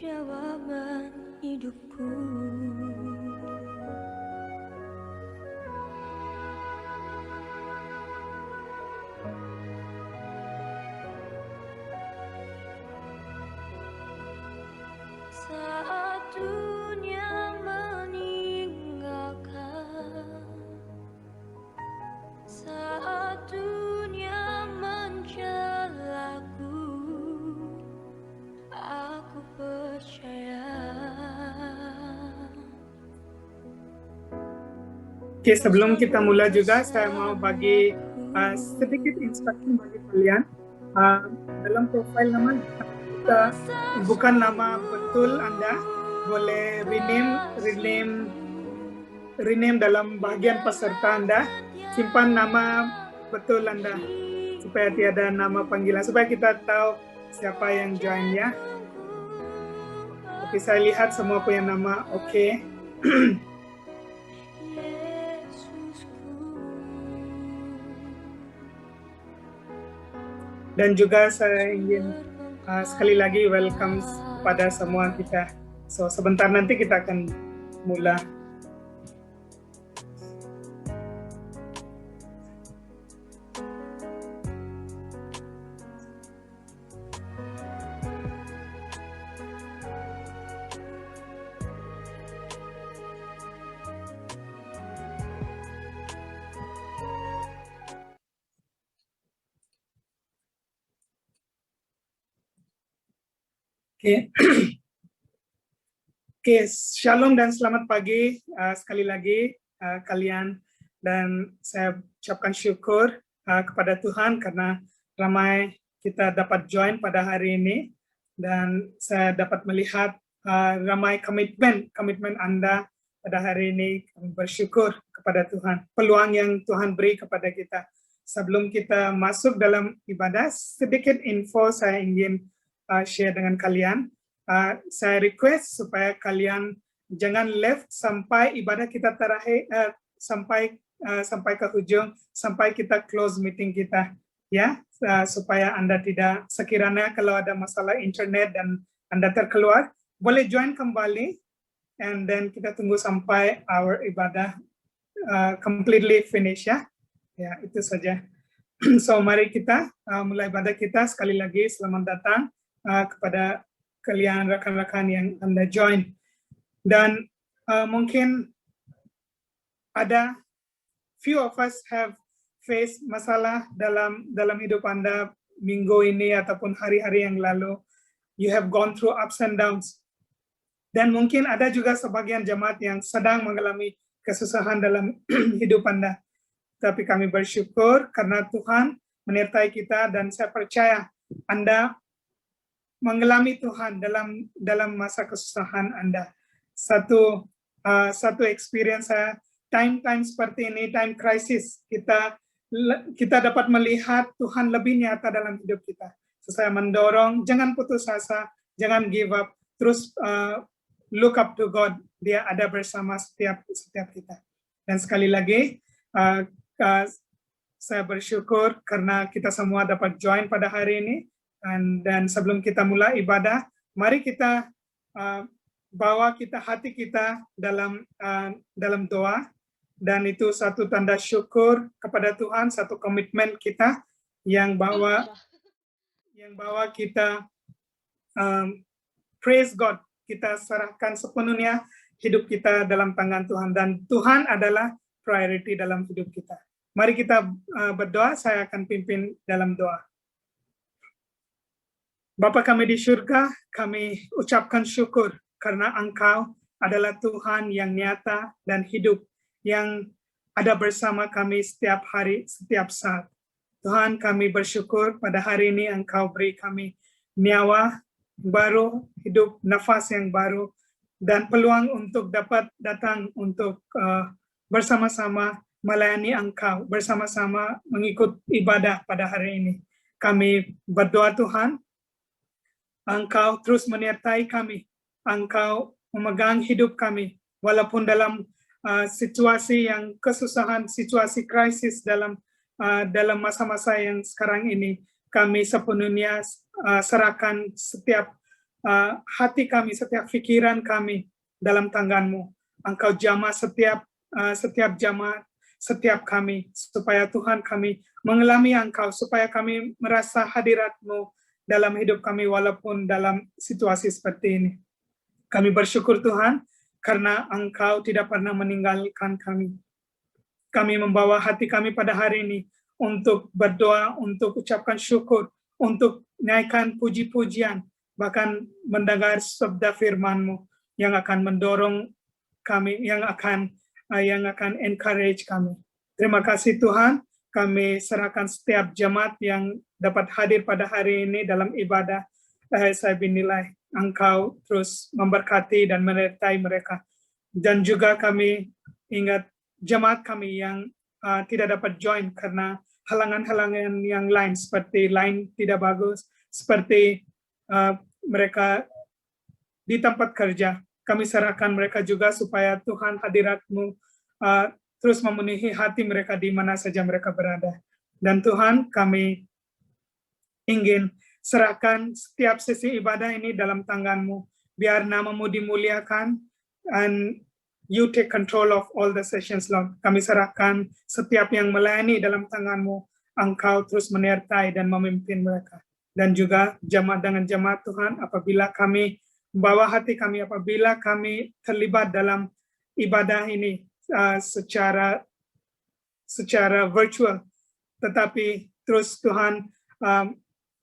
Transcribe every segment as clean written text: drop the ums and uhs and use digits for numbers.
jawaban hidupku. Saat dunia meninggalkan, saat dunia mencelaku, aku percaya. Oke, sebelum kita mulai juga, saya mau bagi sedikit instruksi bagi kalian. Dalam profil nama kita bukan nama betul Anda, boleh rename dalam bagian peserta Anda, simpan nama betul Anda supaya tiada nama panggilan, supaya kita tahu siapa yang join ya. Tapi saya lihat semua punya nama oke. Dan juga saya ingin sekali lagi welcome kepada semua kita. So sebentar nanti kita akan mulai. Oke. Oke, shalom dan selamat pagi sekali lagi kalian, dan saya ucapkan syukur kepada Tuhan karena ramai kita dapat join pada hari ini, dan saya dapat melihat ramai komitmen Anda pada hari ini. Kami bersyukur kepada Tuhan, peluang yang Tuhan beri kepada kita. Sebelum kita masuk dalam ibadah, sedikit info saya ingin share dengan kalian. Saya request supaya kalian jangan left sampai ibadah kita terakhir, sampai ke ujung, sampai kita close meeting kita, ya, supaya Anda tidak, sekiranya kalau ada masalah internet dan Anda terkeluar, boleh join kembali, and then kita tunggu sampai our ibadah completely finish ya. Ya, itu saja. So mari kita mulai ibadah kita. Sekali lagi selamat datang kepada kalian rekan-rekan yang Anda join. Dan mungkin ada few of us have faced masalah dalam hidup Anda minggu ini ataupun hari-hari yang lalu. You have gone through ups and downs. Dan mungkin ada juga sebagian jemaat yang sedang mengalami kesusahan dalam hidup Anda. Tapi kami bersyukur karena Tuhan menyertai kita, dan saya percaya Anda mengalami Tuhan dalam masa kesusahan Anda. Satu experience saya, time seperti ini, time crisis, kita dapat melihat Tuhan lebih nyata dalam hidup kita. So, saya mendorong, jangan putus asa, jangan give up, terus look up to God. Dia ada bersama setiap kita. Dan sekali lagi, saya bersyukur karena kita semua dapat join pada hari ini. Dan sebelum kita mulai ibadah, mari kita bawa hati kita dalam doa, dan itu satu tanda syukur kepada Tuhan, satu komitmen kita yang bawa kita praise God, kita serahkan sepenuhnya hidup kita dalam tangan Tuhan, dan Tuhan adalah priority dalam hidup kita. Mari kita berdoa. Saya akan pimpin dalam doa. Bapa kami di surga, kami ucapkan syukur karena Engkau adalah Tuhan yang nyata dan hidup, yang ada bersama kami setiap hari, setiap saat. Tuhan, kami bersyukur pada hari ini Engkau beri kami nyawa baru, hidup, nafas yang baru, dan peluang untuk dapat datang untuk bersama-sama melayani Engkau, bersama-sama mengikut ibadah pada hari ini. Kami berdoa Tuhan, Engkau terus menyertai kami, Engkau memegang hidup kami, walaupun dalam situasi yang kesusahan, situasi krisis dalam masa-masa yang sekarang ini, kami sepenuhnya serahkan setiap hati kami, setiap pikiran kami dalam tangan-Mu. Engkau jamah setiap jamaah, setiap kami, supaya Tuhan kami mengalami Engkau, supaya kami merasa hadirat-Mu dalam hidup kami walaupun dalam situasi seperti ini. Kami bersyukur Tuhan karena Engkau tidak pernah meninggalkan kami. Kami membawa hati kami pada hari ini untuk berdoa, untuk ucapkan syukur, untuk naikkan puji-pujian, bahkan mendengar sabda firman-Mu yang akan mendorong kami, yang akan encourage kami. Terima kasih Tuhan, kami serahkan setiap jemaat yang dapat hadir pada hari ini dalam ibadah. Saya binilai Engkau terus memberkati dan menyertai mereka. Dan juga kami ingat jemaat kami yang tidak dapat join karena halangan-halangan yang lain, seperti line tidak bagus, seperti mereka di tempat kerja. Kami serahkan mereka juga supaya Tuhan hadirat-Mu terus memenuhi hati mereka di mana saja mereka berada. Dan Tuhan, kami ingin serahkan setiap sesi ibadah ini dalam tangan-Mu, biar nama-Mu dimuliakan, and You take control of all the sessions, Lord. Kami serahkan setiap yang melayani dalam tangan-Mu, Engkau terus menyertai dan memimpin mereka. Dan juga jemaat dengan jemaat Tuhan, apabila kami membawa hati kami, apabila kami terlibat dalam ibadah ini secara virtual, tetapi terus Tuhan,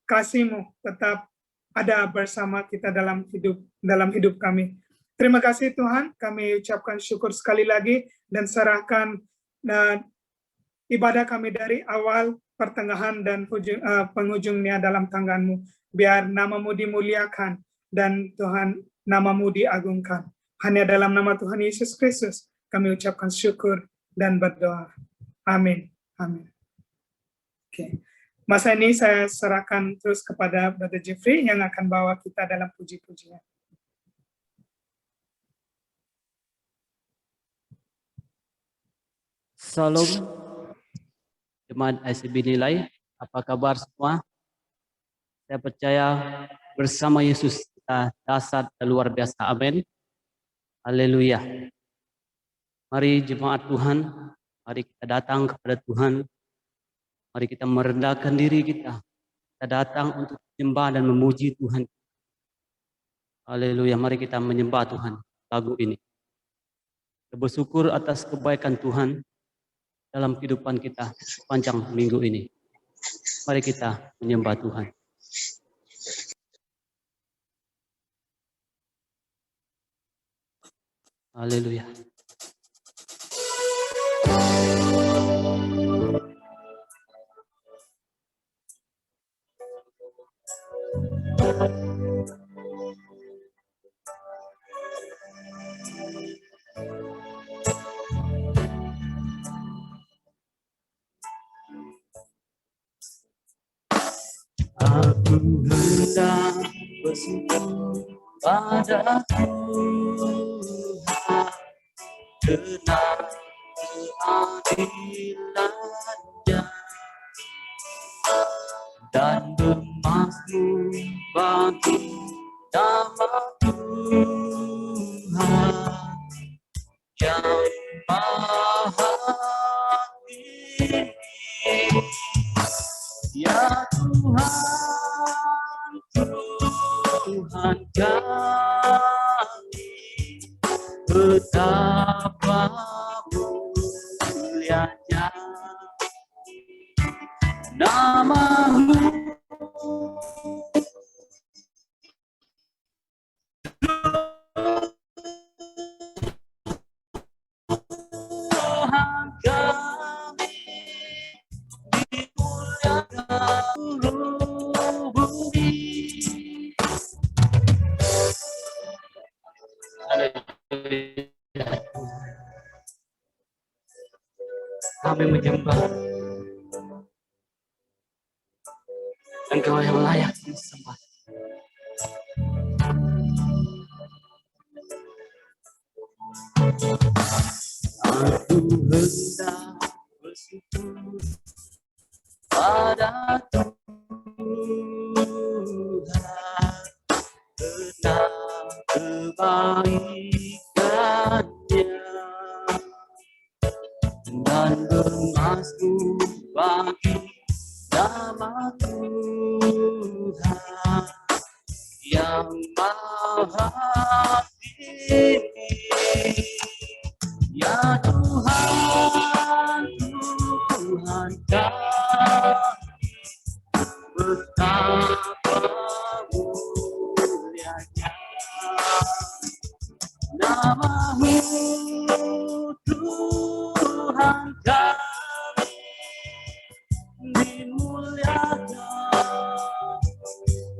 kasih-Mu tetap ada bersama kita dalam hidup kami. Terima kasih Tuhan, kami ucapkan syukur sekali lagi dan serahkan ibadah kami dari awal, pertengahan, dan penghujungnya dalam tangan-Mu. Biar nama-Mu dimuliakan dan Tuhan, nama-Mu diagungkan. Hanya dalam nama Tuhan Yesus Kristus kami ucapkan syukur dan berdoa. Amin. Amin. Oke. Masa ini saya serahkan terus kepada Brother Jeffrey yang akan bawa kita dalam puji-pujian. Salam, jemaat ICB Nilai, apa kabar semua? Saya percaya bersama Yesus kita dahsyat dan luar biasa, amin. Haleluya. Mari jemaat Tuhan, mari kita datang kepada Tuhan, mari kita merendahkan diri kita. Kita datang untuk menyembah dan memuji Tuhan. Haleluya, mari kita menyembah Tuhan lagu ini. Kita bersyukur atas kebaikan Tuhan dalam kehidupan kita sepanjang minggu ini. Mari kita menyembah Tuhan. Haleluya. Aku hendak bersyukur pada Tuhan karena keadilan-Nya dan bermasmur bagi nama Tuhan yang Maha Tinggi. Ya Tuhan, Tuhan kami, betapa mulianya nama-Mu. Tuhan kami, kami menyembah Engkau yang layak disembah. Aku hendak bersyukur pada Tuhan atasmu bagi nama Tuhan yang maha tinggi. Ya Tuhan, Tuhan kami, betapa mulianya nama-Mu, Tuhan kami, dimuliakan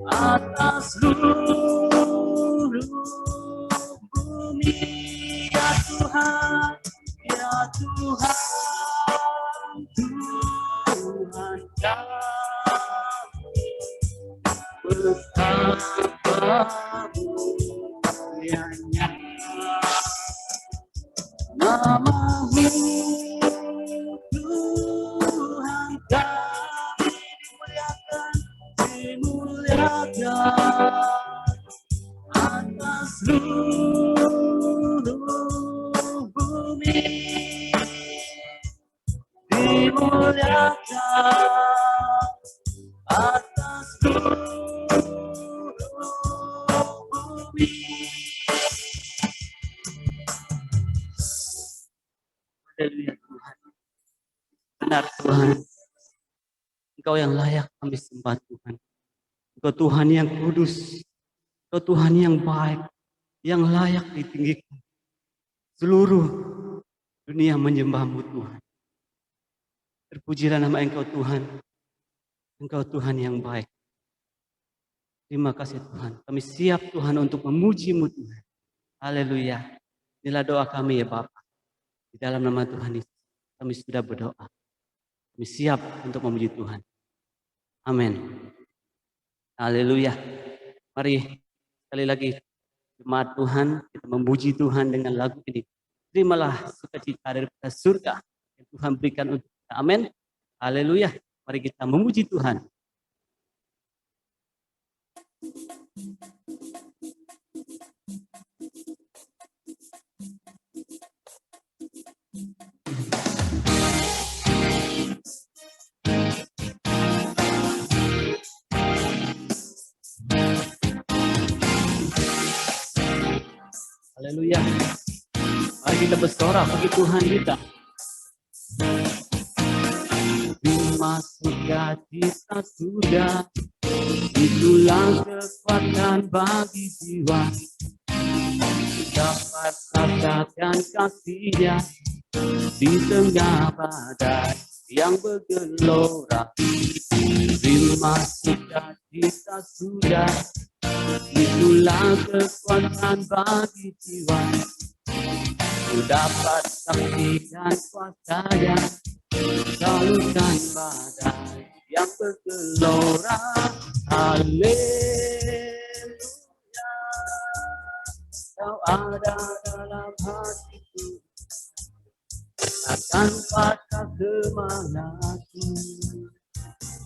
atas seluruh bumi. Ya Tuhan, ya Tuhan, Tuhan kami, betapa mulianya nama-Mu, Tuhan kami, dimuliakan atas seluruh bumi, dimuliakan atas seluruh bumi. Haleluya Tuhan. Benar Tuhan. Engkau yang layak kami sembah Tuhan. Engkau Tuhan yang kudus. Engkau Tuhan yang baik. Yang layak ditinggikan. Seluruh dunia menyembah-Mu Tuhan. Terpujilah nama Engkau Tuhan. Engkau Tuhan yang baik. Terima kasih Tuhan. Kami siap Tuhan untuk memuji-Mu Tuhan. Haleluya. Inilah doa kami ya Bapa. Di dalam nama Tuhan Yesus kami sudah berdoa. Kami siap untuk memuji Tuhan. Amin. Haleluya. Mari sekali lagi jemaat Tuhan, kita memuji Tuhan dengan lagu ini. Terimalah sukacita daripada surga yang Tuhan berikan untuk kita. Amin. Haleluya. Mari kita memuji Tuhan. Haleluya. Mari kita bersorak bagi Tuhan kita. Masuk kita sudah, itulah kekuatan bagi jiwa. Dapat rasakan kasih-Nya di tengah badai yang bergelora. Terima kita sudah, itulah kekuatan bagi jiwa. Ku dapat saksikan kuasa-Nya, salurkan badai yang bergelora. Haleluya, Kau ada dalam hatiku, akan patah semangatku,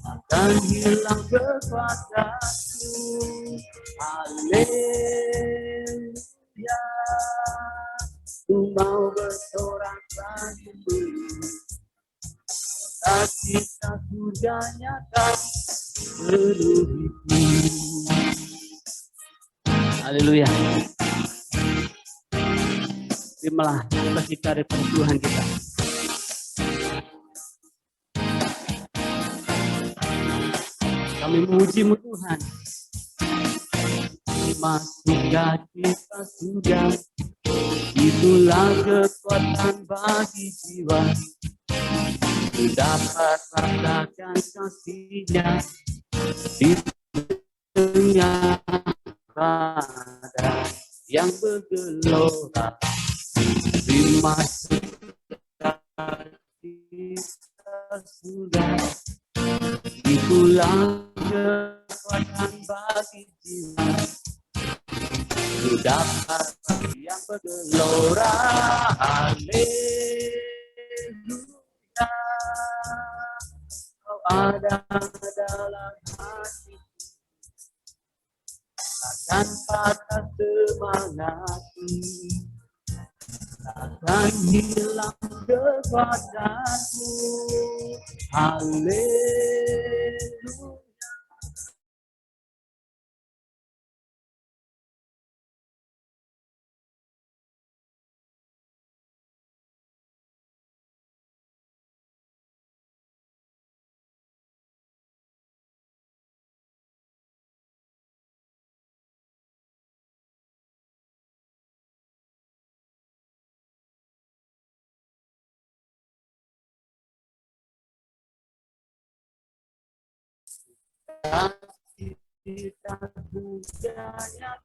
akan hilang kekuatanku. Haleluya, ku mau bersorak bagimu. Kasih surga nyata seluruh hidup. Haleluya. Terimalah sukacita dari Tuhan kita. Kami memuji-Mu Tuhan. Terima sukacita sudah, itulah kekuatan bagi jiwa. Ku dapat rasakan kasih-Nya di tengah badai yang bergelora. Terima sukacita sudah, itulah kekuatan bagi jiwa. Ku dapat yang bergelora. Haleluya, Kau ada dalam hati, akan patah semangatku, akan hilang kekuatanmu. Haleluya. Kita budaya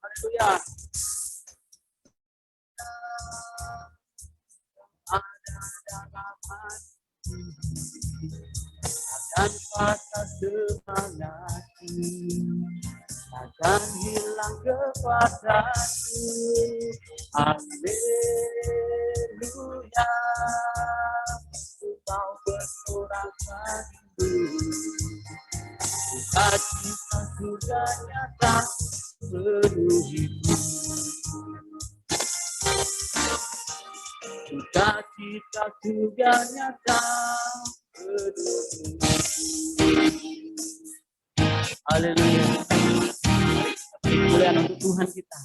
Haleluya. Ada dalam hati dan patah semangatku, akan hilang kekuatanku. Haleluya. Kau bersorak padaku, sukacita surga nyata penuhiku. Sukacita surga nyata penuhiku. Haleluya. Kemuliaan untuk Tuhan kita.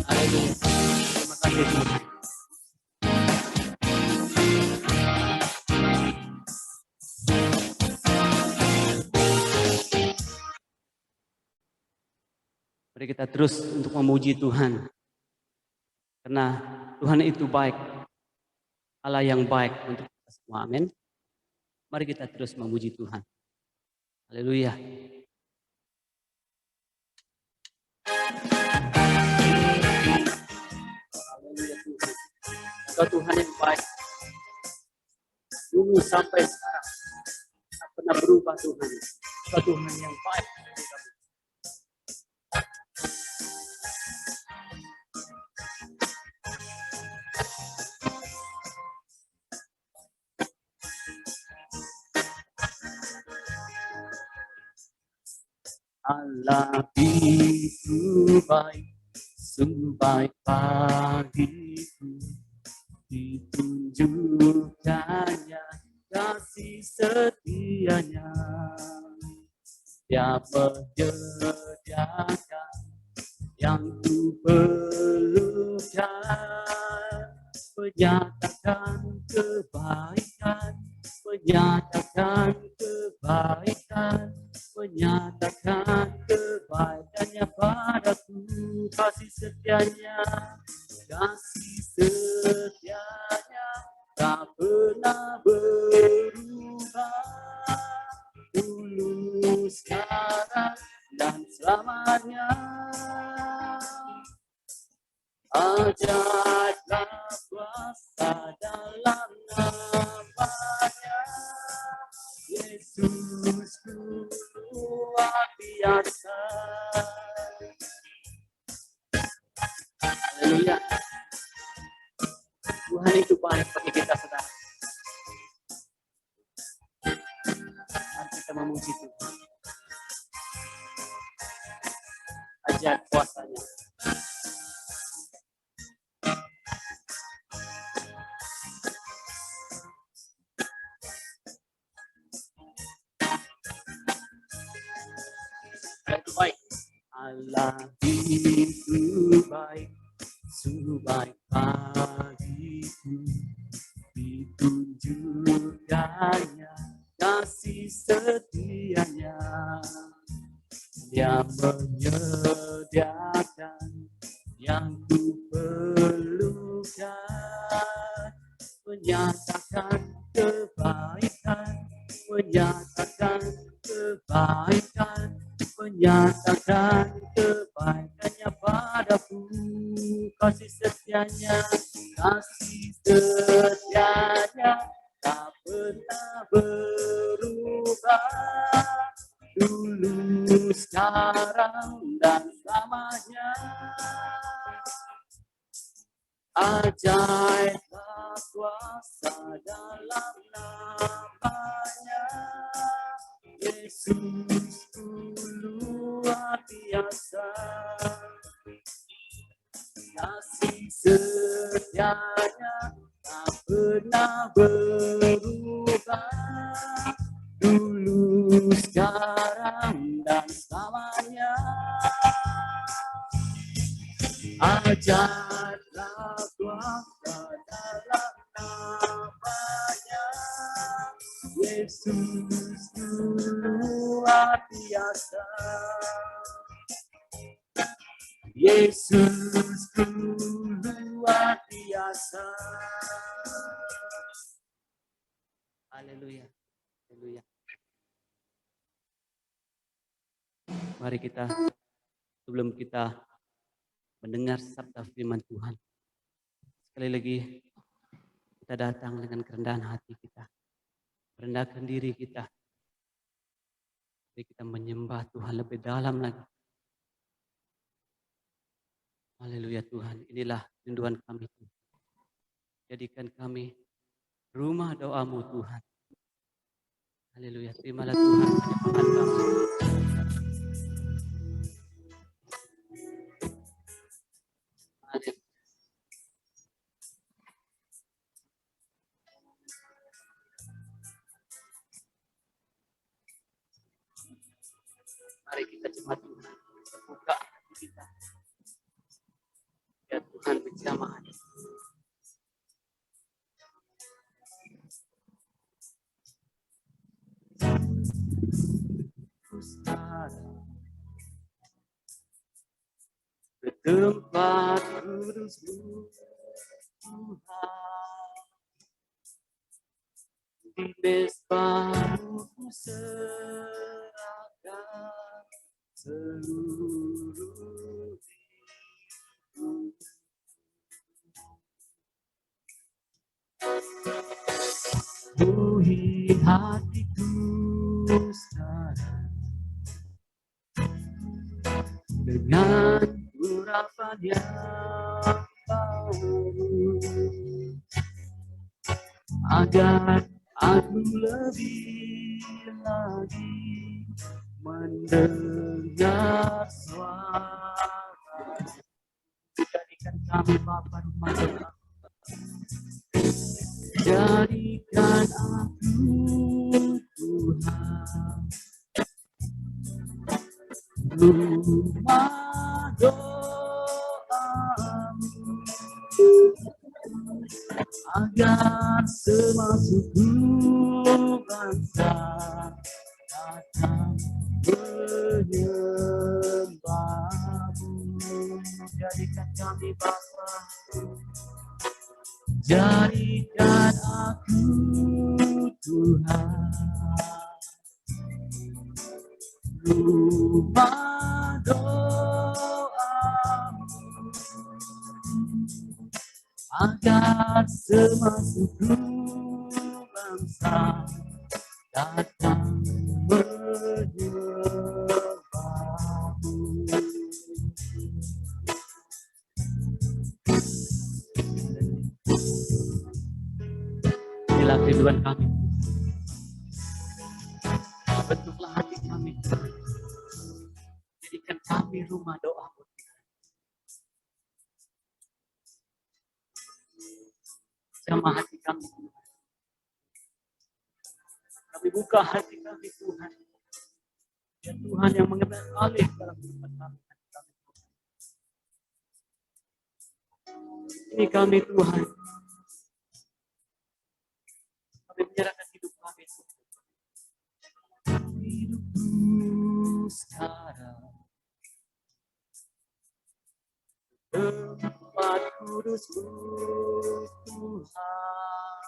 Haleluya. Terima kasih Tuhan. Mari kita terus untuk memuji Tuhan. Karena Tuhan itu baik. Allah yang baik untuk kita semua. Amin. Mari kita terus memuji Tuhan. Haleluya. Haleluya Tuhan. Engkau Tuhan yang baik. Dulu sampai sekarang. Tak pernah berubah Tuhan. Engkau Tuhan yang baik. Allah itu baik, sungguh baik bagiku. Ditunjukkannya kasih setianya. Dia menyediakan yang ku perlukan, menyatakan kebaikan, menyatakan kebaikan, menyatakan kebaikannya padaku. Kasih setianya, kasih setianya tak pernah berubah. Dulu, sekarang, dan selamanya. Ajaiblah kuasa dalam namanya. Yesus luar biasa. Haleluya. Tuhan itu baik bagi kita, saudara. Mari kita memuji Tuhan. Ajaib kuasanya. Itu baik. Allah itu baik, sungguh baik bagiku. Ditunjukkannya kasih setianya. Dia menyediakan yang ku perlukan, menyatakan kebaikan, menyatakan kebaikan, menyatakan kebaikannya padaku. Kasih setianya, kasih setianya tak pernah berubah. Dulu, sekarang, dan selamanya. Ajaiblah kuasa dalam namanya. Yesus luar biasa. setianya tak pernah berubah, dulu, sekarang, dan selamanya. Ajarlah kuasa dalam namanya, Yesus luar biasa. Yesus luar biasa. Haleluya. Haleluya. Mari kita, sebelum kita mendengar sabda firman Tuhan, sekali lagi kita datang dengan kerendahan hati kita, merendahkan diri kita, jadi kita menyembah Tuhan lebih dalam lagi. Haleluya Tuhan, inilah rinduan kami Tuhan. Jadikan kami rumah doa-Mu Tuhan. Haleluya, terimalah Tuhan penyembahan kami. Haleluya. Mari kita jemaat Tuhan, buka hati kita. Ya Tuhan berjamaah. Tempat kudus-Mu Tuhan, di mesbah-Mu ku serahkan seluruh hidup. Penuhi hatiku sekarang dengan urapan yang baru, agar aku lebih lagi mendengar suara. Jadikan kami Bapa rumah doa, jadikan aku Tuhan rumah doa-Mu, agar semasuku bangsa datang menyembah-Mu. Jadikan kami Bapa, jadikan aku Tuhan rumah doa-Mu, agar semasuku bangsa datang menyembah-Mu. Inilah rinduan kami. Bentuklah hati kami, Tuhan. Jadikan kami rumah doa-Mu. Jamah hati kami, Tuhan. Kami buka hati kami, Tuhan. Ya Tuhan yang mengambil alih dalam kehidupan kami. Ini kami, Tuhan. Kami menyerahkan hidup kami, Tuhan. Hidupku sekarang tempat kudus-Mu Tuhan,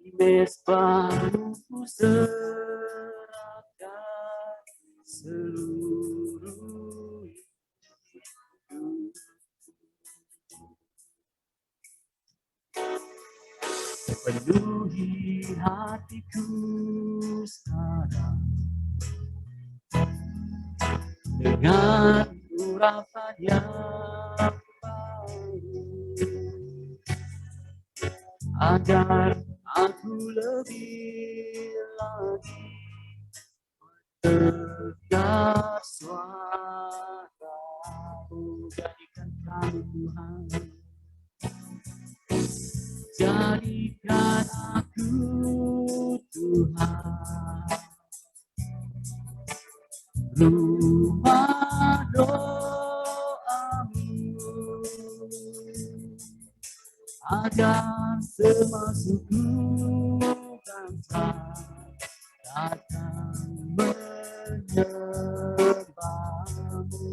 di mesbah-Mu ku serahkan seluruh hidup. Penuhi hatiku sekarang dengan urapan yang baru, agar aku lebih lagi mendengar suara-Mu. Jadikan kami Tuhan. Jadikan aku Tuhan rumah doamu, agar semasukku bangsa datang menyembahmu.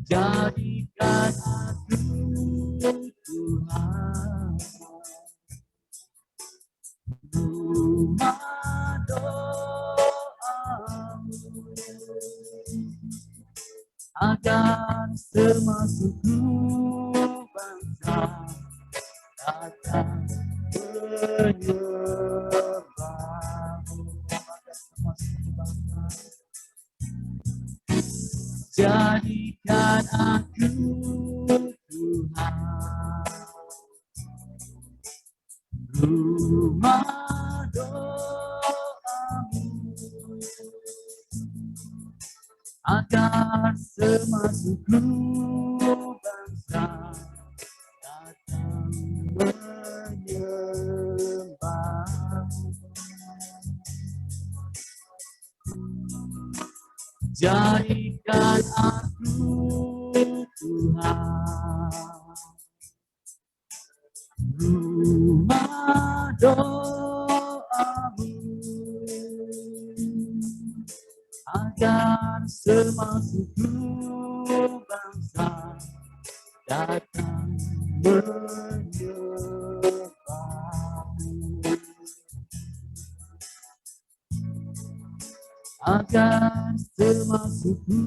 Jadikan aku Tuhan rumah doamu, agar semasukku bangsa datang menyembahmu. Agar semasukku bangsa. Jadikan aku Tuhan rumah doamu, agar semasukku bangsa datang menyembahmu. Jadikan aku Tuhan rumah doamu, agar semasukku bangsa datang menyembahmu, agar semasukku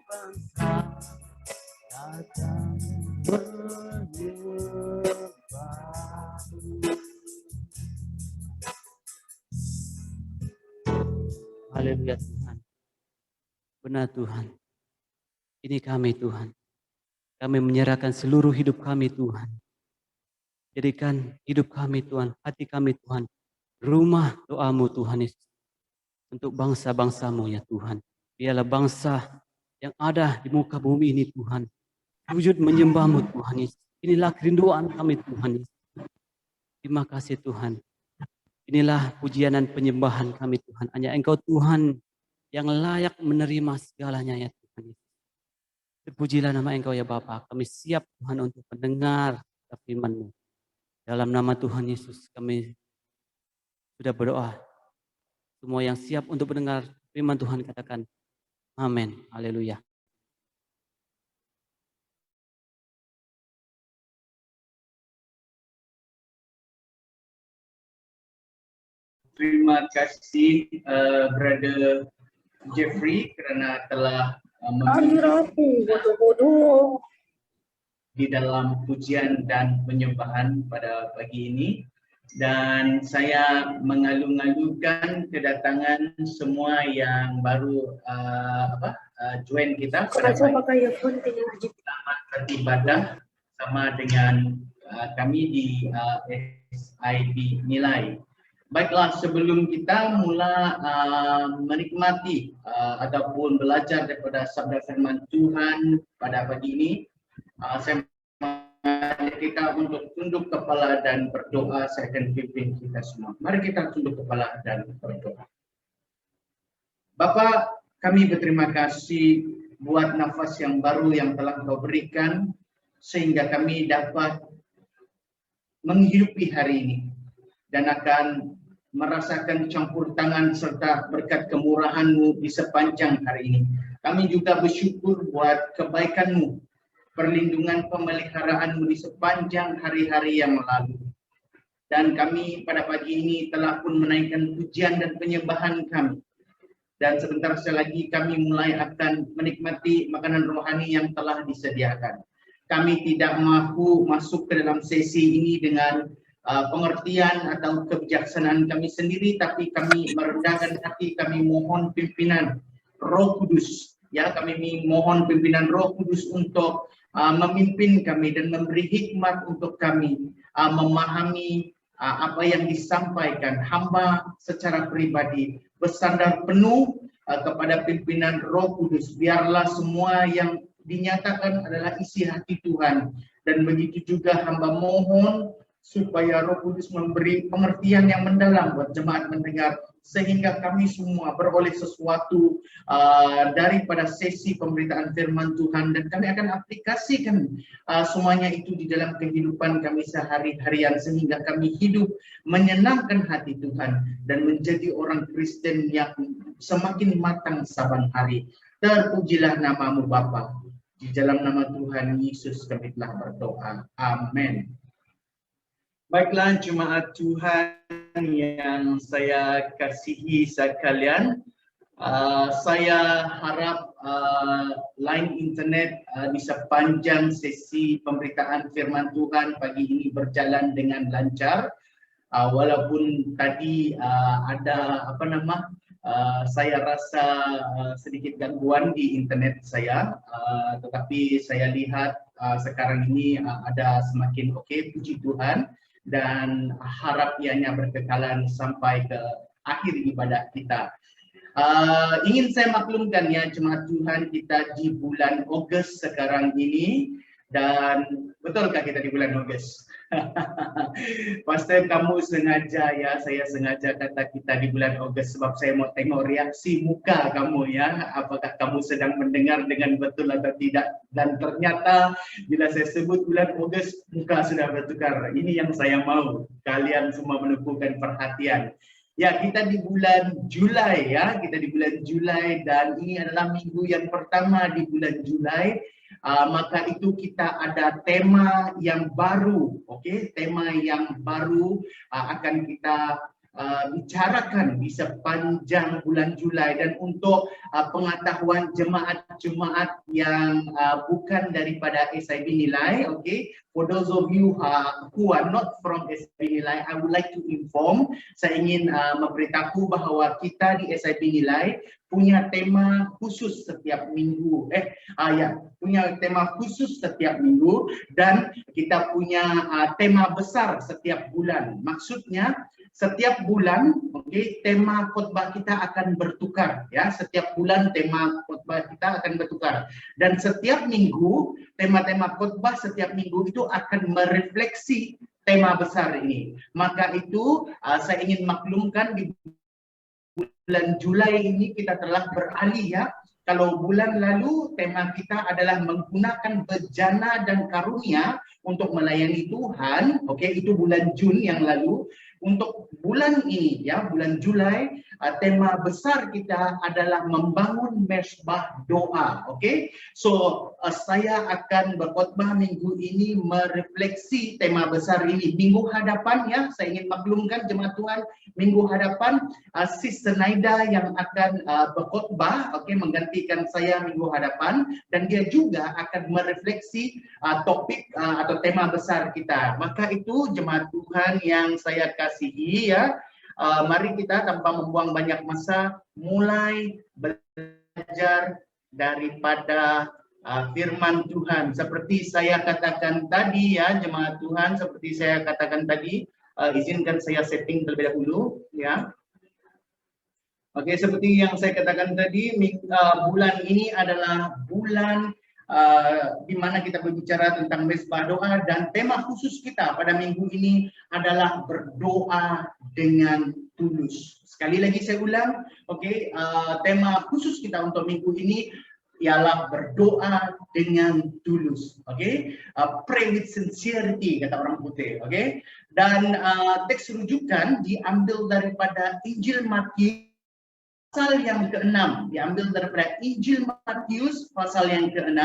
bangsa datang menyembahmu. Haleluya Tuhan. Benar Tuhan. Ini kami Tuhan. Kami menyerahkan seluruh hidup kami Tuhan. Jadikan hidup kami Tuhan, hati kami Tuhan, rumah doamu Tuhan Yesus. Untuk bangsa-bangsamu ya Tuhan. Biarlah bangsa yang ada di muka bumi ini Tuhan. Wujud menyembahmu Tuhan Yesus. Inilah kerinduan kami Tuhan Yesus. Terima kasih Tuhan. Inilah pujian dan penyembahan kami Tuhan. Hanya Engkau Tuhan yang layak menerima segalanya ya Tuhan Yesus. Terpujilah nama Engkau ya Bapa. Kami siap Tuhan untuk mendengar firman-Mu. Dalam nama Tuhan Yesus kami sudah berdoa. Semua yang siap untuk mendengar firman Tuhan katakan amin. Haleluya. Terima kasih Brother Jeffrey kerana telah di dalam pujian dan penyembahan pada pagi ini. Dan saya mengalu-alukan kedatangan semua yang baru join kita pada selamat ibadah sama dengan kami di SIB Nilai. Baiklah, sebelum kita mula menikmati ataupun belajar daripada sabda firman Tuhan pada pagi ini, saya mengajak kita untuk tunduk kepala dan berdoa. Saya akan pimpin kita semua. Mari kita tunduk kepala dan berdoa. Bapa, kami berterima kasih buat nafas yang baru yang telah Kau berikan sehingga kami dapat menghidupi hari ini dan akan merasakan campur tangan serta berkat kemurahan-Mu di sepanjang hari ini. Kami juga bersyukur buat kebaikan-Mu, perlindungan pemeliharaan-Mu di sepanjang hari-hari yang lalu. Dan kami pada pagi ini telah pun menaikkan pujian dan penyembahan kami. Dan sebentar lagi kami mulai akan menikmati makanan rohani yang telah disediakan. Kami tidak mahu masuk ke dalam sesi ini dengan pengertian atau kebijaksanaan kami sendiri, tapi kami merendahkan hati, kami mohon pimpinan Roh Kudus. Ya, kami mohon pimpinan Roh Kudus untuk memimpin kami dan memberi hikmat untuk kami memahami apa yang disampaikan. Hamba secara pribadi bersandar penuh kepada pimpinan Roh Kudus. Biarlah semua yang dinyatakan adalah isi hati Tuhan. Dan begitu juga hamba mohon supaya Roh Kudus memberi pengertian yang mendalam buat jemaat mendengar, sehingga kami semua beroleh sesuatu daripada sesi pemberitaan firman Tuhan, dan kami akan aplikasikan semuanya itu di dalam kehidupan kami sehari-harian, sehingga kami hidup menyenangkan hati Tuhan dan menjadi orang Kristen yang semakin matang saban hari. Terpujilah namamu Bapa. Di dalam nama Tuhan Yesus kami telah berdoa. Amin. Baiklah jemaat Tuhan yang saya kasihi sekalian, saya harap line internet di sepanjang sesi pemberitaan firman Tuhan pagi ini berjalan dengan lancar. Walaupun tadi ada saya rasa sedikit gangguan di internet saya, tetapi saya lihat sekarang ini ada semakin oke, puji Tuhan. Dan harap ianya berkekalan sampai ke akhir ibadah kita. Ingin saya maklumkan ya jemaat Tuhan, kita di bulan Ogos sekarang ini, dan betulkah kita di bulan Ogos? Pasti kamu sengaja ya, saya sengaja kata kita di bulan Ogos sebab saya mau tengok reaksi muka kamu ya, apakah kamu sedang mendengar dengan betul atau tidak. Dan ternyata bila saya sebut bulan Ogos, muka sudah bertukar. Ini yang saya mau kalian semua menumpukan perhatian. Ya, kita di bulan Julai ya, kita di bulan Julai, dan ini adalah minggu yang pertama di bulan Julai. Maka itu kita ada tema yang baru, oke? Tema yang baru akan kita bicarakan di sepanjang bulan Julai. Dan untuk pengetahuan jemaat-jemaat yang bukan daripada SIB Nilai, okay? For those of you who are not from SIB Nilai, I would like to inform, saya ingin memberitahu bahawa kita di SIB Nilai punya tema khusus setiap minggu. Punya tema khusus setiap minggu, dan kita punya tema besar setiap bulan. Maksudnya setiap bulan, tema khotbah kita akan bertukar ya. Setiap bulan tema khotbah kita akan bertukar, dan setiap minggu tema-tema khotbah setiap minggu itu akan merefleksi tema besar ini. Maka itu saya ingin maklumkan di bulan Julai ini kita telah beralih ya. Kalau bulan lalu tema kita adalah menggunakan bejana dan karunia untuk melayani Tuhan, itu bulan Jun yang lalu. Untuk bulan ini ya, bulan Julai, tema besar kita adalah membangun mesbah doa, So saya akan berkhotbah minggu ini merefleksi tema besar ini. Minggu hadapan ya, saya ingin maklumkan jemaat Tuhan, minggu hadapan Sis Senaida yang akan berkhotbah, menggantikan saya minggu hadapan, dan dia juga akan merefleksi topik atau tema besar kita. Maka itu jemaat Tuhan yang saya kasihi ya, mari kita tanpa membuang banyak masa mulai belajar daripada firman Tuhan. Seperti saya katakan tadi ya jemaat Tuhan, seperti saya katakan tadi, izinkan saya setting terlebih dahulu ya. Seperti yang saya katakan tadi, bulan ini adalah bulan di mana kita berbicara tentang mesbah doa, dan tema khusus kita pada minggu ini adalah berdoa dengan tulus. Sekali lagi saya ulang, tema khusus kita untuk minggu ini ialah berdoa dengan tulus, pray with sincerity kata orang putih, Dan teks rujukan diambil daripada Injil Matius pasal yang ke-6, diambil daripada Injil Matius pasal yang ke-6.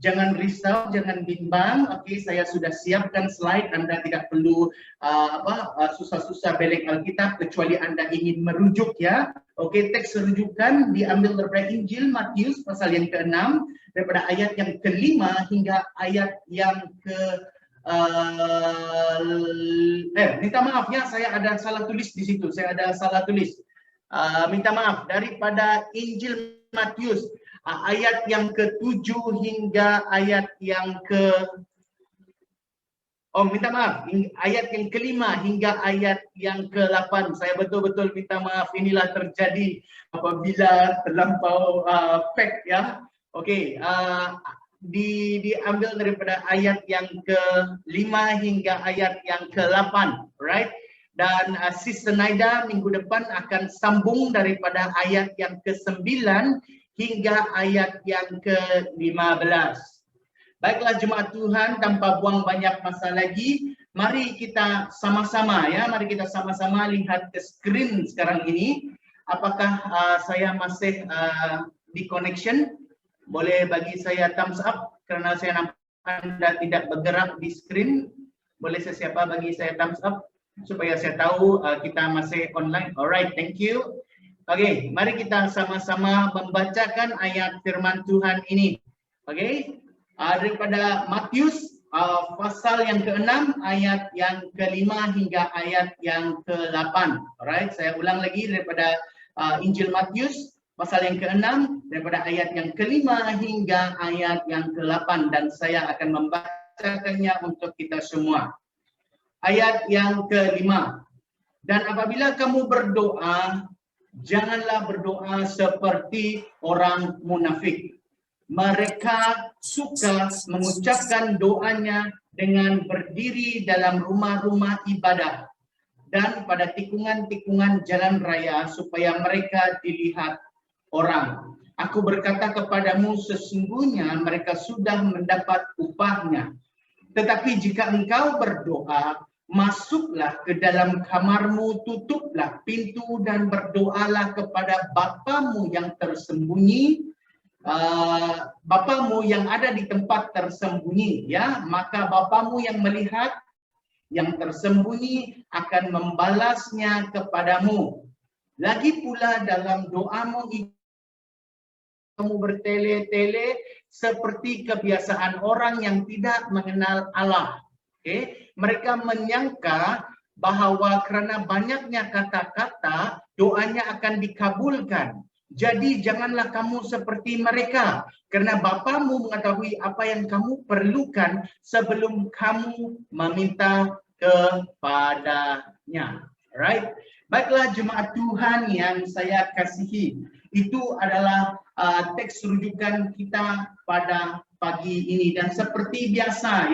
Jangan risau, jangan bimbang. Saya sudah siapkan slide, Anda tidak perlu susah-susah balik Alkitab kecuali Anda ingin merujuk ya. Teks rujukan diambil daripada Injil Matius pasal yang ke-6, daripada ayat yang ke-5 hingga ayat yang minta maaf ya, saya ada salah tulis di situ. Saya ada salah tulis. Minta maaf, daripada Injil Matius ayat yang ke-7 hingga ayat yang minta maaf, ayat yang kelima hingga ayat yang ke-8. Saya betul-betul minta maaf, inilah terjadi apabila terlampau fact ya. Okey, diambil daripada ayat yang ke-5 hingga ayat yang ke-8, right? Dan Sister Naida minggu depan akan sambung daripada ayat yang ke-9 hingga ayat yang ke-15. Baiklah jemaat Tuhan, tanpa buang banyak masa lagi, mari kita sama-sama ya, mari kita sama-sama lihat ke skrin sekarang ini. Apakah saya masih di connection? Boleh bagi saya thumbs up kerana saya nampak Anda tidak bergerak di skrin. Boleh sesiapa bagi saya thumbs up supaya saya tahu kita masih online. Alright, thank you. Okey, mari kita sama-sama membacakan ayat firman Tuhan ini. Okey. Daripada Matius pasal yang ke-6 ayat yang ke-5 hingga ayat yang ke-8. Alright, saya ulang lagi daripada Injil Matius pasal yang ke-6 daripada ayat yang ke-5 hingga ayat yang ke-8 dan saya akan membacakannya untuk kita semua. Ayat yang ke-5. Dan apabila kamu berdoa, janganlah berdoa seperti orang munafik. Mereka suka mengucapkan doanya dengan berdiri dalam rumah-rumah ibadah dan pada tikungan-tikungan jalan raya supaya mereka dilihat orang. Aku berkata kepadamu, sesungguhnya mereka sudah mendapat upahnya. Tetapi jika engkau berdoa, masuklah ke dalam kamarmu, tutuplah pintu dan berdoalah kepada Bapamu yang tersembunyi, Bapamu yang ada di tempat tersembunyi, ya, maka Bapamu yang melihat yang tersembunyi akan membalasnya kepadamu. Lagi pula dalam doamu kamu bertele-tele seperti kebiasaan orang yang tidak mengenal Allah. Okay? Mereka menyangka bahawa kerana banyaknya kata-kata doanya akan dikabulkan. Jadi janganlah kamu seperti mereka, kerana Bapamu mengetahui apa yang kamu perlukan sebelum kamu meminta kepadanya. Right? Baiklah jemaat Tuhan yang saya kasihi, itu adalah teks rujukan kita pada pagi ini dan seperti biasa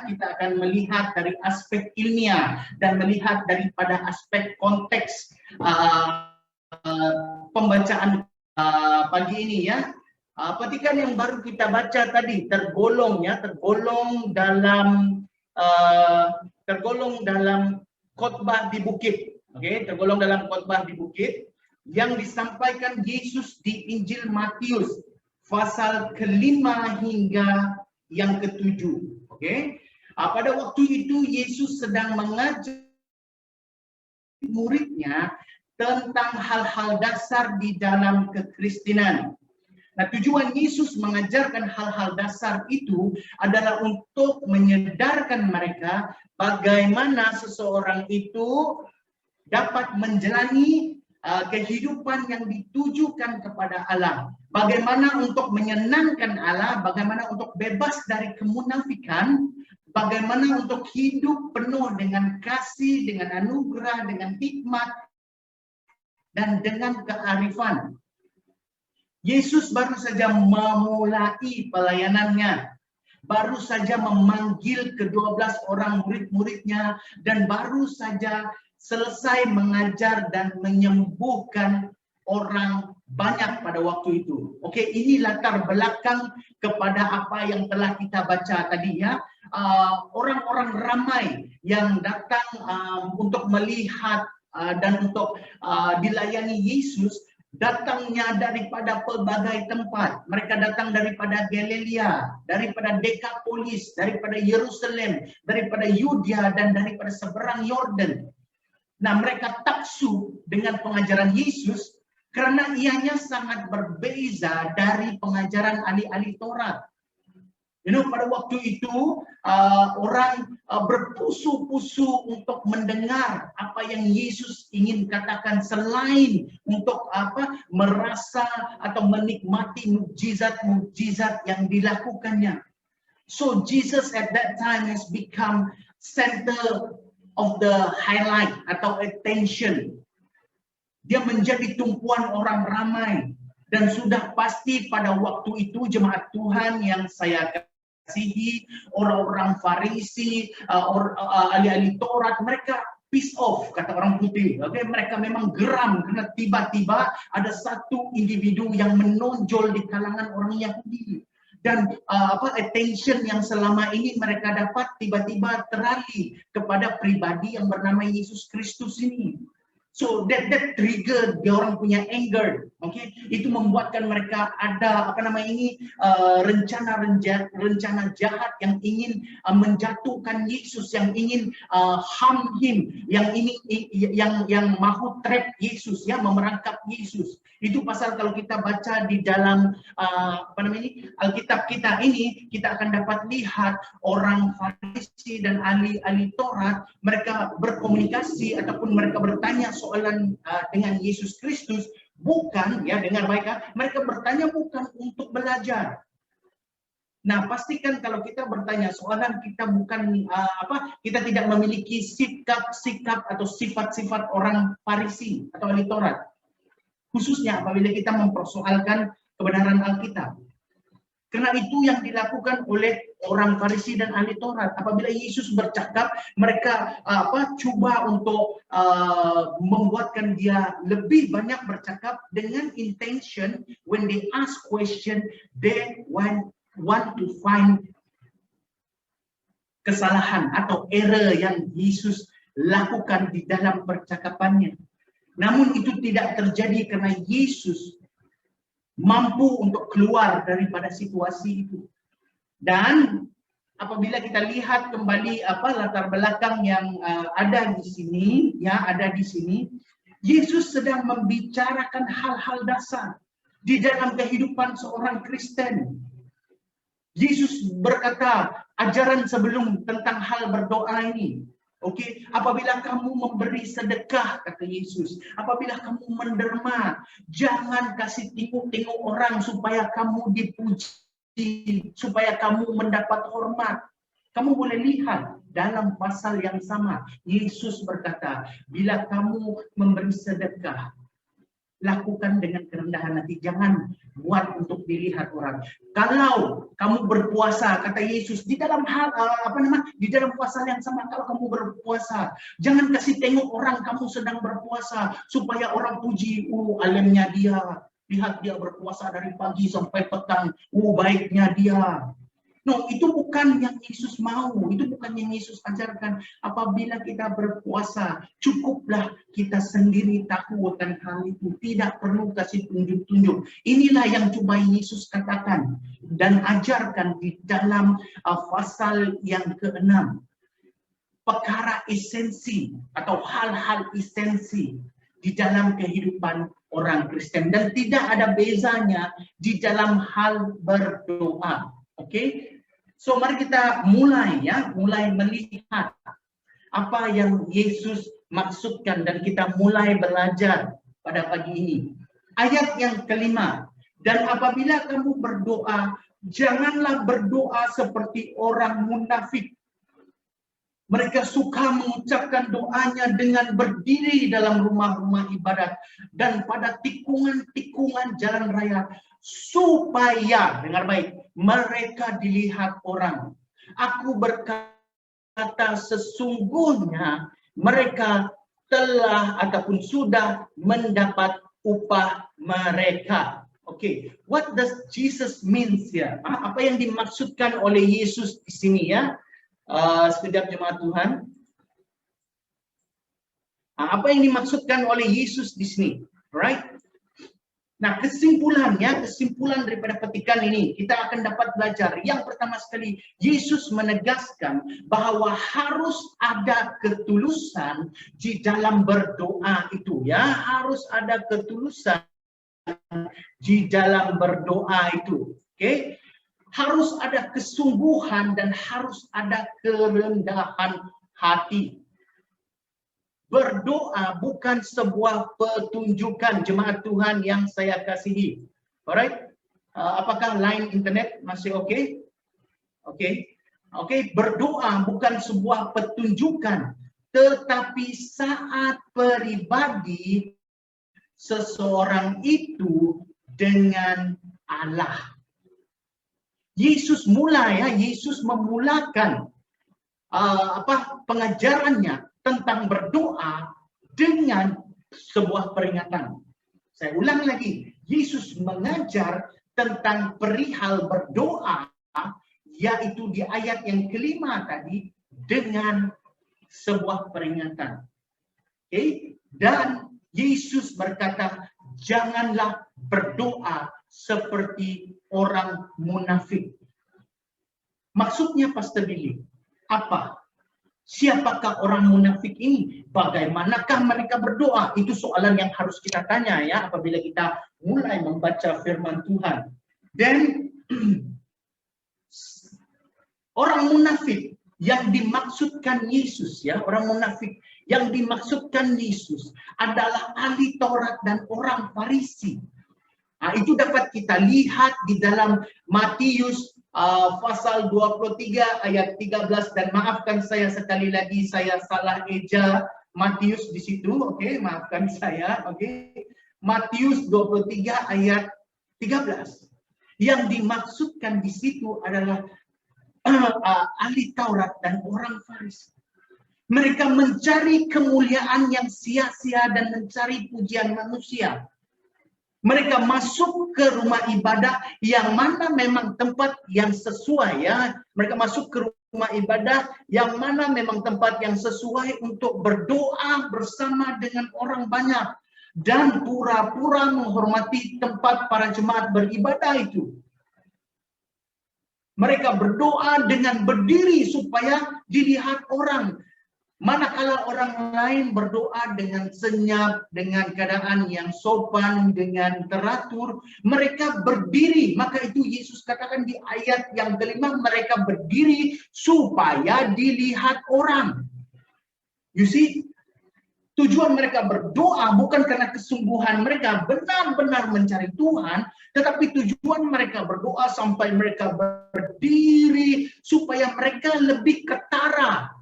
kita akan melihat dari aspek ilmiah dan melihat daripada aspek konteks pembacaan pagi ini ya. Petikan yang baru kita baca tadi tergolong dalam khotbah di bukit. Okey, tergolong dalam khotbah di bukit yang disampaikan Yesus di Injil Matius pasal ke-5 hingga yang ke-7. Okey. Pada waktu itu Yesus sedang mengajar muridnya tentang hal-hal dasar di dalam kekristenan. Nah, tujuan Yesus mengajarkan hal-hal dasar itu adalah untuk menyedarkan mereka bagaimana seseorang itu dapat menjalani kehidupan yang ditujukan kepada Allah. Bagaimana untuk menyenangkan Allah, bagaimana untuk bebas dari kemunafikan, bagaimana untuk hidup penuh dengan kasih, dengan anugerah, dengan hikmat, dan dengan kearifan. Yesus baru saja memulai pelayanannya, baru saja memanggil ke-12 orang murid-muridnya dan baru saja selesai mengajar dan menyembuhkan orang banyak pada waktu itu. Okey, ini latar belakang kepada apa yang telah kita baca tadi ya. Orang-orang ramai yang datang untuk melihat dan untuk dilayani Yesus datangnya daripada pelbagai tempat. Mereka datang daripada Galilea, daripada Dekapolis, daripada Yerusalem, daripada Yudea dan daripada seberang Yordan. Nah, mereka taksu dengan pengajaran Yesus kerana ianya sangat berbeza dari pengajaran ahli-ahli Taurat. Pada waktu itu orang berpusu-pusu untuk mendengar apa yang Yesus ingin katakan selain untuk merasa atau menikmati mukjizat-mukjizat yang dilakukannya. So Jesus at that time has become center of the highlight atau attention. Dia menjadi tumpuan orang ramai. Dan sudah pasti pada waktu itu jemaat Tuhan yang saya kasihi, orang-orang Farisi, ahli-ahli Taurat, mereka piece off, kata orang putih. Okay? Mereka memang geram karena tiba-tiba ada satu individu yang menonjol di kalangan orang Yahudi. Dan attention yang selama ini mereka dapat tiba-tiba teralih kepada pribadi yang bernama Yesus Kristus ini. So that trigger dia orang punya anger, okay? Itu membuatkan mereka ada rencana jahat yang ingin menjatuhkan Yesus, yang ingin harm him, yang mahu trap Yesus, ya, memerangkap Yesus. Itu pasal kalau kita baca di dalam Alkitab kita ini, kita akan dapat lihat orang Farisi dan ahli Taurat, mereka berkomunikasi ataupun mereka bertanya soalan dengan Yesus Kristus, bukan, ya, dengar baik, mereka bertanya bukan untuk belajar. Nah, pastikan kalau kita bertanya soalan, kita bukan kita tidak memiliki sikap atau sifat-sifat orang Farisi atau ahli Taurat. Khususnya apabila kita mempersoalkan kebenaran Alkitab. Karena itu yang dilakukan oleh orang Farisi dan ahli Taurat. Apabila Yesus bercakap, mereka cuba untuk membuatkan dia lebih banyak bercakap dengan intention. When they ask question, they want to find kesalahan atau error yang Yesus lakukan di dalam percakapannya. Namun itu tidak terjadi karena Yesus mampu untuk keluar daripada situasi itu. Dan apabila kita lihat kembali latar belakang yang ada di sini, ya, Yesus sedang membicarakan hal-hal dasar di dalam kehidupan seorang Kristen. Yesus berkata ajaran sebelum tentang hal berdoa ini. Oke, apabila kamu memberi sedekah, kata Yesus, apabila kamu menderma, jangan kasih tengok-tengok orang supaya kamu dipuji, supaya kamu mendapat hormat. Kamu boleh lihat dalam pasal yang sama, Yesus berkata, bila kamu memberi sedekah, lakukan dengan kerendahan hati, jangan buat untuk dilihat orang. Kalau kamu berpuasa, kata Yesus, di dalam di dalam pasal yang sama, kalau kamu berpuasa, jangan kasih tengok orang kamu sedang berpuasa supaya orang puji, alemnya dia, lihat dia berpuasa dari pagi sampai petang, baiknya dia. No, itu bukan yang Yesus mau, itu bukan yang Yesus ajarkan. Apabila kita berpuasa, cukuplah kita sendiri tahu akan hal itu. Tidak perlu kasih tunjuk-tunjuk. Inilah yang coba Yesus katakan dan ajarkan di dalam pasal yang ke-6. Perkara esensi atau hal-hal esensi di dalam kehidupan orang Kristen. Dan tidak ada bezanya di dalam hal berdoa. Oke, so mari kita mulai melihat apa yang Yesus maksudkan dan kita mulai belajar pada pagi ini. Ayat yang kelima, dan apabila kamu berdoa, janganlah berdoa seperti orang munafik. Mereka suka mengucapkan doanya dengan berdiri dalam rumah-rumah ibadat dan pada tikungan-tikungan jalan raya, supaya, dengar baik, mereka dilihat orang. Aku berkata sesungguhnya mereka telah ataupun sudah mendapat upah mereka. Okay, what does Jesus means here? Apa yang dimaksudkan oleh Yesus di sini, ya? Sekejap jemaat Tuhan. Apa yang dimaksudkan oleh Yesus di sini? Right? Nah, kesimpulan daripada petikan ini, kita akan dapat belajar. Yang pertama sekali, Yesus menegaskan bahwa harus ada ketulusan di dalam berdoa itu, ya. Harus ada ketulusan di dalam berdoa itu. Oke? Harus ada kesungguhan dan harus ada kerendahan hati. Berdoa bukan sebuah pertunjukan, jemaat Tuhan yang saya kasihi. Alright? Apakah line internet masih oke? Oke, berdoa bukan sebuah petunjukan, tetapi saat pribadi seseorang itu dengan Allah. Yesus memulakan pengajarannya tentang berdoa dengan sebuah peringatan. Saya ulang lagi, Yesus mengajar tentang perihal berdoa, yaitu di ayat yang kelima tadi, dengan sebuah peringatan. Dan Yesus berkata, janganlah berdoa seperti orang munafik. Maksudnya Pastor Billy, apa? Siapakah orang munafik ini? Bagaimanakah mereka berdoa? Itu soalan yang harus kita tanya ya apabila kita mulai membaca firman Tuhan. Dan orang munafik yang dimaksudkan Yesus ya, orang munafik yang dimaksudkan Yesus adalah ahli Taurat dan orang Farisi. Nah, itu dapat kita lihat di dalam Matius pasal 23 ayat 13, dan maafkan saya sekali lagi saya salah eja Matius di situ, maafkan saya, Matius 23 ayat 13. Yang dimaksudkan di situ adalah ahli Taurat dan orang Farisi. Mereka mencari kemuliaan yang sia-sia dan mencari pujian manusia. Mereka masuk ke rumah ibadah yang mana memang tempat yang sesuai ya. Mereka masuk ke rumah ibadah yang mana memang tempat yang sesuai untuk berdoa bersama dengan orang banyak. Dan pura-pura menghormati tempat para jemaat beribadah itu. Mereka berdoa dengan berdiri supaya dilihat orang. Manakala orang lain berdoa dengan senyap, dengan keadaan yang sopan, dengan teratur, mereka berdiri. Maka itu Yesus katakan di ayat yang kelima, mereka berdiri supaya dilihat orang. You see, tujuan mereka berdoa bukan karena kesungguhan mereka benar-benar mencari Tuhan, tetapi tujuan mereka berdoa sampai mereka berdiri supaya mereka lebih ketara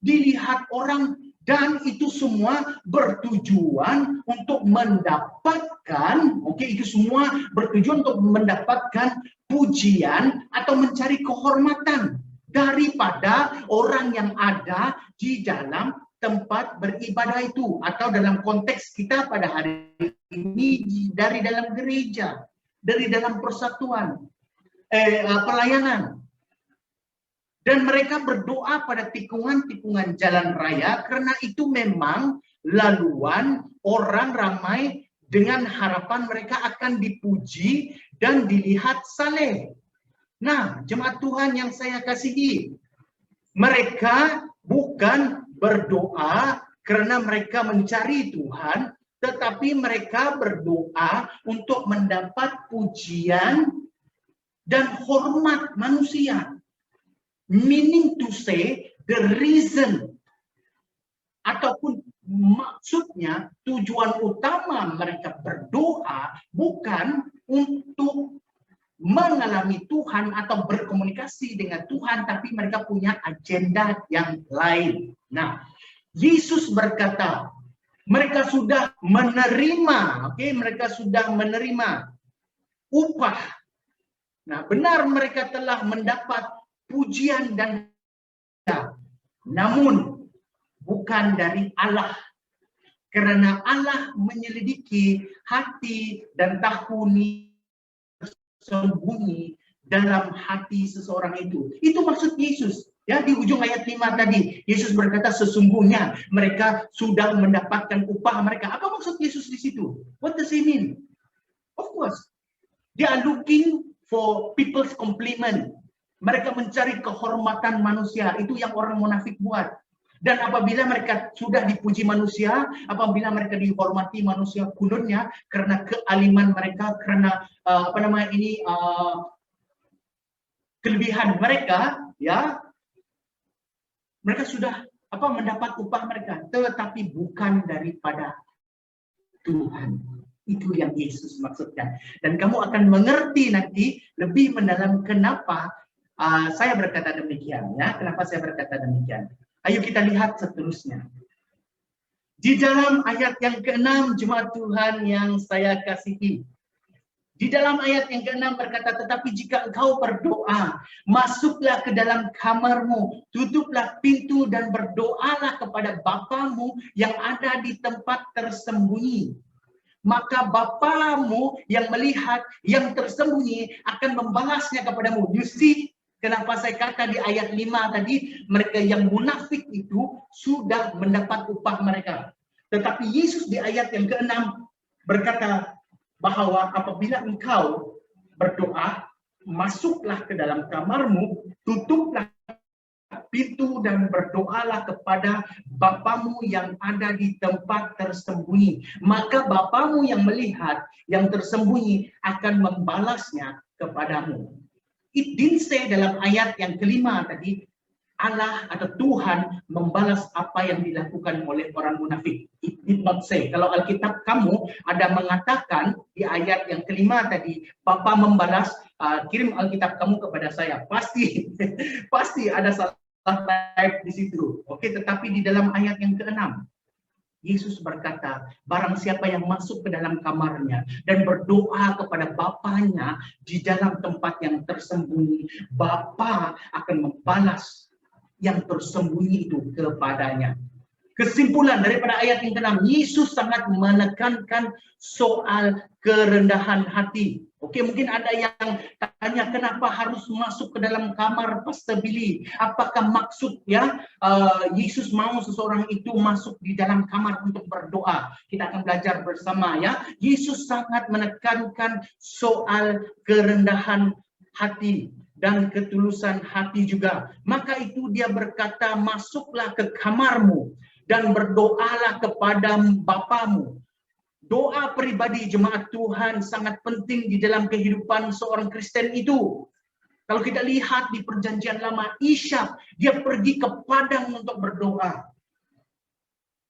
dilihat orang, dan itu semua bertujuan untuk mendapatkan, itu semua bertujuan untuk mendapatkan pujian atau mencari kehormatan daripada orang yang ada di dalam tempat beribadah itu, atau dalam konteks kita pada hari ini dari dalam gereja, dari dalam persatuan, pelayanan. Dan mereka berdoa pada tikungan-tikungan jalan raya karena itu memang laluan orang ramai dengan harapan mereka akan dipuji dan dilihat saleh. Nah, jemaat Tuhan yang saya kasihi, mereka bukan berdoa karena mereka mencari Tuhan, tetapi mereka berdoa untuk mendapat pujian dan hormat manusia. Meaning to say, the reason ataupun maksudnya tujuan utama mereka berdoa bukan untuk mengalami Tuhan atau berkomunikasi dengan Tuhan, tapi mereka punya agenda yang lain. Nah, Yesus berkata, mereka sudah menerima, mereka sudah menerima upah. Nah, benar mereka telah mendapat pujian dan namun bukan dari Allah, karena Allah menyelidiki hati dan tahu sembunyi dalam hati seseorang itu. Itu maksud Yesus. Ya, di ujung ayat 5 tadi, Yesus berkata sesungguhnya mereka sudah mendapatkan upah mereka. Apa maksud Yesus di situ? What does he mean? Of course, they are looking for people's compliment. Mereka mencari kehormatan manusia. Itu yang orang munafik buat. Dan apabila mereka sudah dipuji manusia, apabila mereka dihormati manusia kulunnya karena kealiman mereka, karena kelebihan mereka, ya, mereka sudah mendapat upah mereka, tetapi bukan daripada Tuhan. Itu yang Yesus maksudkan. Dan kamu akan mengerti nanti lebih mendalam kenapa saya berkata demikian ya. Kenapa saya berkata demikian? Ayo kita lihat seterusnya. Di dalam ayat yang ke-6, jemaat Tuhan yang saya kasihi. Di dalam ayat yang ke-6 berkata, tetapi jika engkau berdoa, masuklah ke dalam kamarmu, tutuplah pintu dan berdoalah kepada Bapamu yang ada di tempat tersembunyi. Maka Bapamu yang melihat yang tersembunyi akan membalasnya kepadamu. You see, kenapa saya kata di ayat 5 tadi, mereka yang munafik itu sudah mendapat upah mereka. Tetapi Yesus di ayat yang ke-6 berkata bahwa apabila engkau berdoa, masuklah ke dalam kamarmu, tutuplah pintu dan berdoalah kepada Bapamu yang ada di tempat tersembunyi. Maka Bapamu yang melihat yang tersembunyi akan membalasnya kepadamu. It didn't say dalam ayat yang kelima tadi, Allah atau Tuhan membalas apa yang dilakukan oleh orang munafik. It did not say. Kalau Alkitab kamu ada mengatakan di ayat yang kelima tadi, Bapa membalas, kirim Alkitab kamu kepada saya. Pasti, pasti ada salah type di situ. Oke, tetapi di dalam ayat yang ke-6, Yesus berkata, barang siapa yang masuk ke dalam kamarnya dan berdoa kepada Bapanya di dalam tempat yang tersembunyi, Bapa akan membalas yang tersembunyi itu kepadanya. Kesimpulan daripada ayat yang ke-6, Yesus sangat menekankan soal kerendahan hati. Oke, mungkin ada yang tanya kenapa harus masuk ke dalam kamar Pastor Billy? Apakah maksud Yesus mau seseorang itu masuk di dalam kamar untuk berdoa? Kita akan belajar bersama ya. Yesus sangat menekankan soal kerendahan hati dan ketulusan hati juga. Maka itu dia berkata, masuklah ke kamarmu dan berdoalah kepada Bapamu. Doa pribadi jemaat Tuhan sangat penting di dalam kehidupan seorang Kristen itu. Kalau kita lihat di Perjanjian Lama, Ishak dia pergi ke padang untuk berdoa.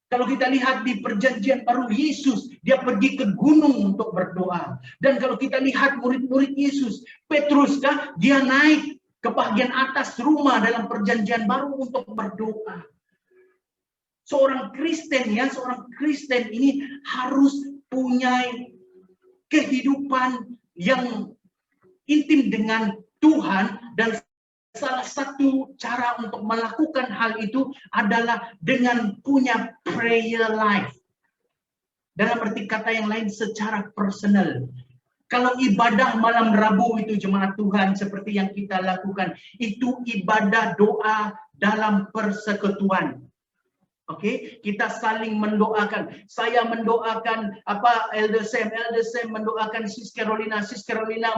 Kalau kita lihat di Perjanjian Baru, Yesus dia pergi ke gunung untuk berdoa. Dan kalau kita lihat murid-murid Yesus, Petrus dia naik ke bagian atas rumah dalam Perjanjian Baru untuk berdoa. Seorang Kristen ini harus punya kehidupan yang intim dengan Tuhan, dan salah satu cara untuk melakukan hal itu adalah dengan punya prayer life. Dalam arti kata yang lain, secara personal. Kalau ibadah malam Rabu itu jemaat Tuhan seperti yang kita lakukan, itu ibadah doa dalam persekutuan. Oke, kita saling mendoakan. Saya mendoakan Elder Sam mendoakan Sis Carolina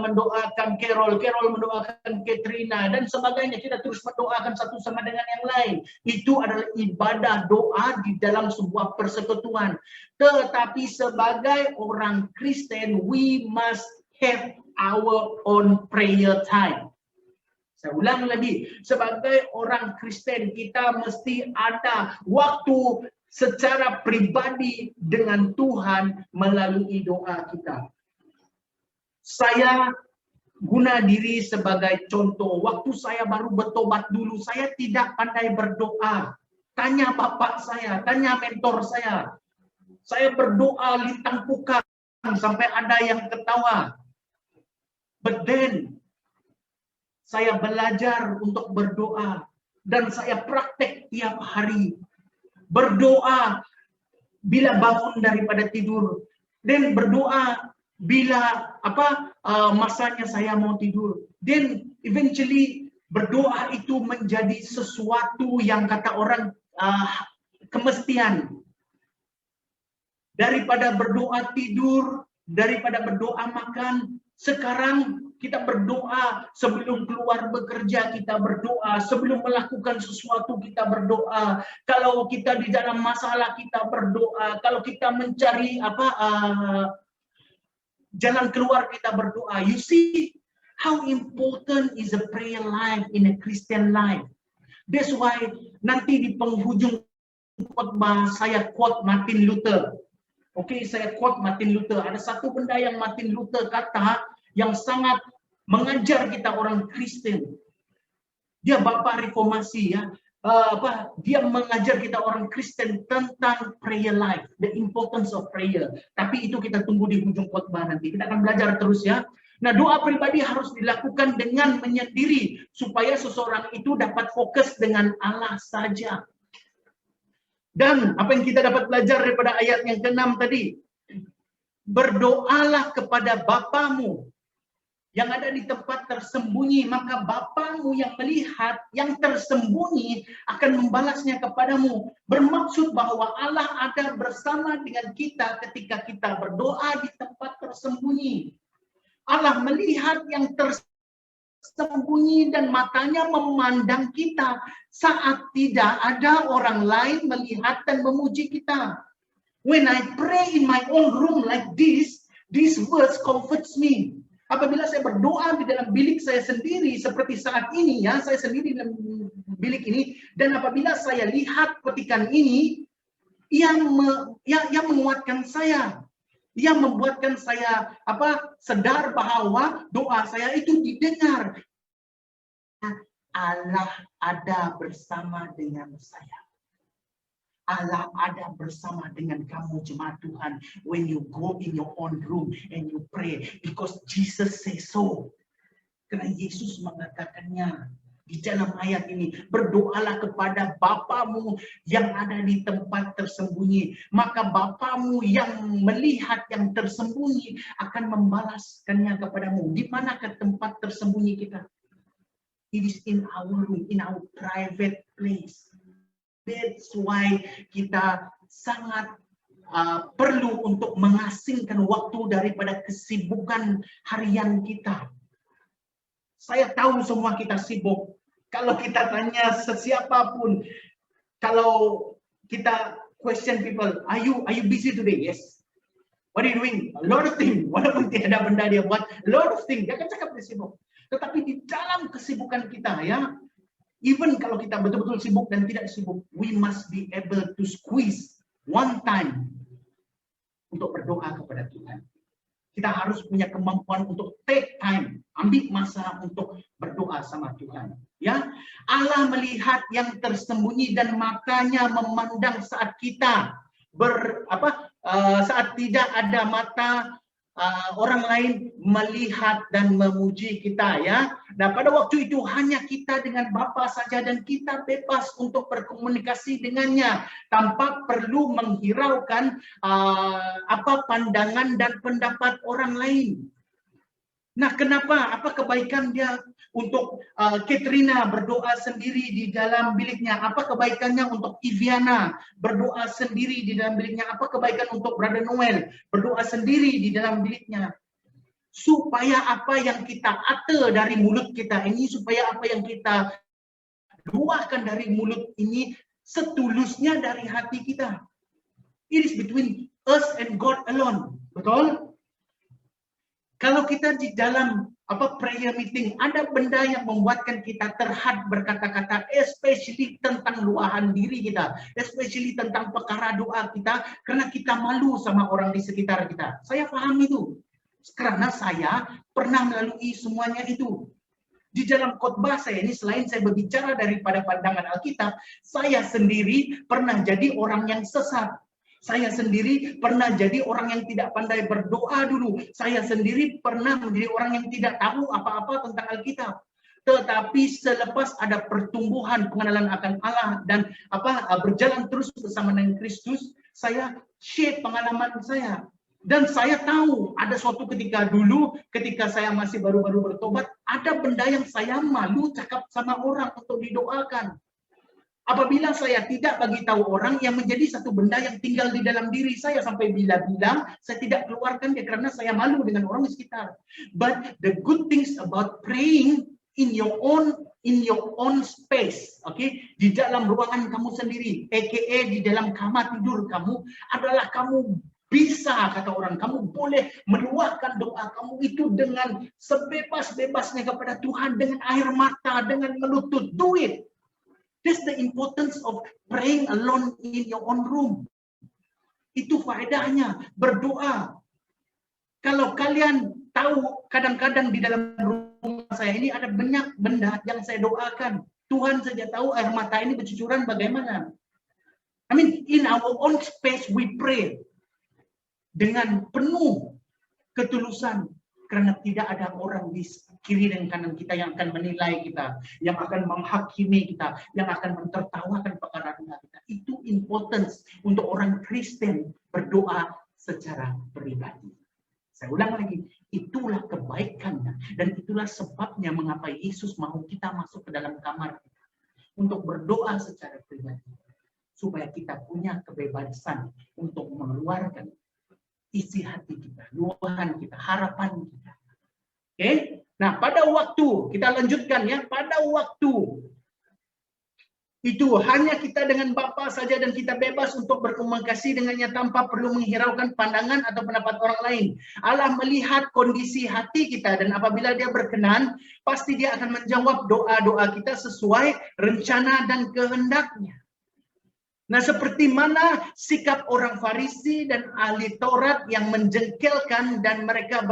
mendoakan Carol mendoakan Katrina dan sebagainya. Kita terus mendoakan satu sama dengan yang lain. Itu adalah ibadah doa di dalam sebuah persekutuan. Tetapi sebagai orang Kristen, we must have our own prayer time. Saya ulang lagi, sebagai orang Kristen kita mesti ada waktu secara pribadi dengan Tuhan melalui doa kita. Saya guna diri sebagai contoh. Waktu saya baru bertobat dulu, saya tidak pandai berdoa. Tanya bapak saya, tanya mentor saya. Saya berdoa lintang pukang sampai ada yang ketawa. But then saya belajar untuk berdoa dan saya praktek tiap hari. Berdoa bila bangun daripada tidur, dan berdoa bila masanya saya mau tidur. Then eventually berdoa itu menjadi sesuatu yang kata orang kemestian. Daripada berdoa tidur, daripada berdoa makan, sekarang kita berdoa sebelum keluar bekerja, kita berdoa sebelum melakukan sesuatu, kita berdoa. Kalau kita di dalam masalah, kita berdoa. Kalau kita mencari jalan keluar, kita berdoa. You see how important is a prayer life in a Christian life. That's why nanti di penghujung khotbah saya quote Martin Luther. Oke, saya quote Martin Luther. Ada satu benda yang Martin Luther kata yang sangat mengajar kita orang Kristen. Dia bapa reformasi ya. Dia mengajar kita orang Kristen tentang prayer life, the importance of prayer. Tapi itu kita tunggu di ujung khotbah nanti. Kita akan belajar terus ya. Nah, doa pribadi harus dilakukan dengan menyendiri supaya seseorang itu dapat fokus dengan Allah saja. Dan apa yang kita dapat belajar daripada ayat yang ke-6 tadi, berdoalah kepada Bapamu yang ada di tempat tersembunyi, maka Bapamu yang melihat yang tersembunyi akan membalasnya kepadamu. Bermaksud bahwa Allah ada bersama dengan kita ketika kita berdoa di tempat tersembunyi. Allah melihat yang tersembunyi dan matanya memandang kita saat tidak ada orang lain melihat dan memuji kita. When I pray in my own room like this, these words comforts me. Apabila saya berdoa di dalam bilik saya sendiri seperti saat ini ya, saya sendiri dalam bilik ini, dan apabila saya lihat petikan ini yang menguatkan saya, yang membuatkan saya sadar bahwa doa saya itu didengar. Allah ada bersama dengan saya. Allah ada bersama dengan kamu jemaat Tuhan when you go in your own room and you pray, because Jesus says so. Karena Yesus mengatakannya di dalam ayat ini, berdoalah kepada Bapamu yang ada di tempat tersembunyi, maka Bapamu yang melihat yang tersembunyi akan membalaskannya kepadamu. Di manakah tempat tersembunyi kita? It is in our room, in our private place. That's why kita sangat perlu untuk mengasingkan waktu daripada kesibukan harian kita. Saya tahu semua kita sibuk. Kalau kita tanya sesiapapun, kalau kita question people, are you busy today? Yes. What are you doing? A lot of things. Walaupun tidak ada benda dia buat, a lot of things. Dia akan cakap dia sibuk. Tetapi di dalam kesibukan kita ya, even kalau kita betul-betul sibuk dan tidak sibuk, we must be able to squeeze one time untuk berdoa kepada Tuhan. Kita harus punya kemampuan untuk take time, ambil masa untuk berdoa sama Tuhan. Ya, Allah melihat yang tersembunyi dan matanya memandang saat kita saat tidak ada mata orang lain melihat dan memuji kita ya. Nah, pada waktu itu hanya kita dengan Bapa saja dan kita bebas untuk berkomunikasi dengannya tanpa perlu menghiraukan pandangan dan pendapat orang lain. Nah, kenapa? Apa kebaikan dia untuk Katrina berdoa sendiri di dalam biliknya? Apa kebaikannya untuk Iviana berdoa sendiri di dalam biliknya? Apa kebaikan untuk Brother Noel berdoa sendiri di dalam biliknya? Supaya apa yang kita utter dari mulut kita ini, supaya apa yang kita keluarkan dari mulut ini setulusnya dari hati kita. It is between us and God alone. Betul? Kalau kita di dalam prayer meeting ada benda yang membuatkan kita terhad berkata-kata, especially tentang luahan diri kita, especially tentang perkara doa kita, karena kita malu sama orang di sekitar kita. Saya paham itu, karena saya pernah melalui semuanya itu. Di dalam khotbah saya ini, selain saya berbicara daripada pandangan Alkitab, saya sendiri pernah jadi orang yang sesat. Saya sendiri pernah jadi orang yang tidak pandai berdoa dulu. Saya sendiri pernah menjadi orang yang tidak tahu apa-apa tentang Alkitab. Tetapi selepas ada pertumbuhan pengenalan akan Allah dan berjalan terus bersama dengan Kristus, saya share pengalaman saya. Dan saya tahu ada suatu ketika dulu, ketika saya masih baru-baru bertobat, ada benda yang saya malu cakap sama orang untuk didoakan. Apabila saya tidak bagi tahu orang, yang menjadi satu benda yang tinggal di dalam diri saya sampai bila-bila saya tidak keluarkan dia karena saya malu dengan orang di sekitar. But the good things about praying in your own space, okay, di dalam ruangan kamu sendiri, aka di dalam kamar tidur kamu, adalah kamu bisa, kata orang, kamu boleh meluahkan doa kamu itu dengan sebebas-bebasnya kepada Tuhan, dengan air mata, dengan melutut. Do it. That's the importance of praying alone in your own room. Itu faedahnya, berdoa. Kalau kalian tahu, kadang-kadang di dalam rumah saya ini ada banyak benda yang saya doakan. Tuhan saja tahu air mata ini bercucuran bagaimana. I mean, in our own space we pray dengan penuh ketulusan, karena tidak ada orang di kiri dan kanan kita yang akan menilai kita, yang akan menghakimi kita, yang akan mentertawakan perkara kita. Itu importance untuk orang Kristen berdoa secara pribadi. Saya ulang lagi, itulah kebaikannya dan itulah sebabnya mengapa Yesus mau kita masuk ke dalam kamar kita untuk berdoa secara pribadi, supaya kita punya kebebasan untuk mengeluarkan isi hati kita, luahan kita, harapan kita. Oke? Nah, pada waktu, kita lanjutkan ya, pada waktu itu hanya kita dengan Bapa saja dan kita bebas untuk berkomunikasi dengannya tanpa perlu menghiraukan pandangan atau pendapat orang lain. Allah melihat kondisi hati kita dan apabila Dia berkenan, pasti Dia akan menjawab doa-doa kita sesuai rencana dan kehendak-Nya. Nah, seperti mana sikap orang Farisi dan ahli Taurat yang menjengkelkan dan mereka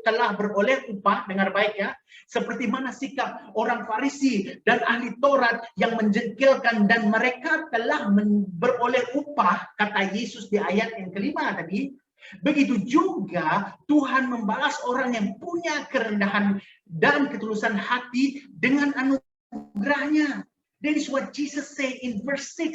telah beroleh upah, dengar baik ya. Seperti mana sikap orang Farisi dan ahli Taurat yang menjengkelkan dan mereka telah beroleh upah, kata Yesus di ayat yang kelima tadi. Begitu juga Tuhan membalas orang yang punya kerendahan dan ketulusan hati dengan anugerahnya. That is what Jesus say in verse 6.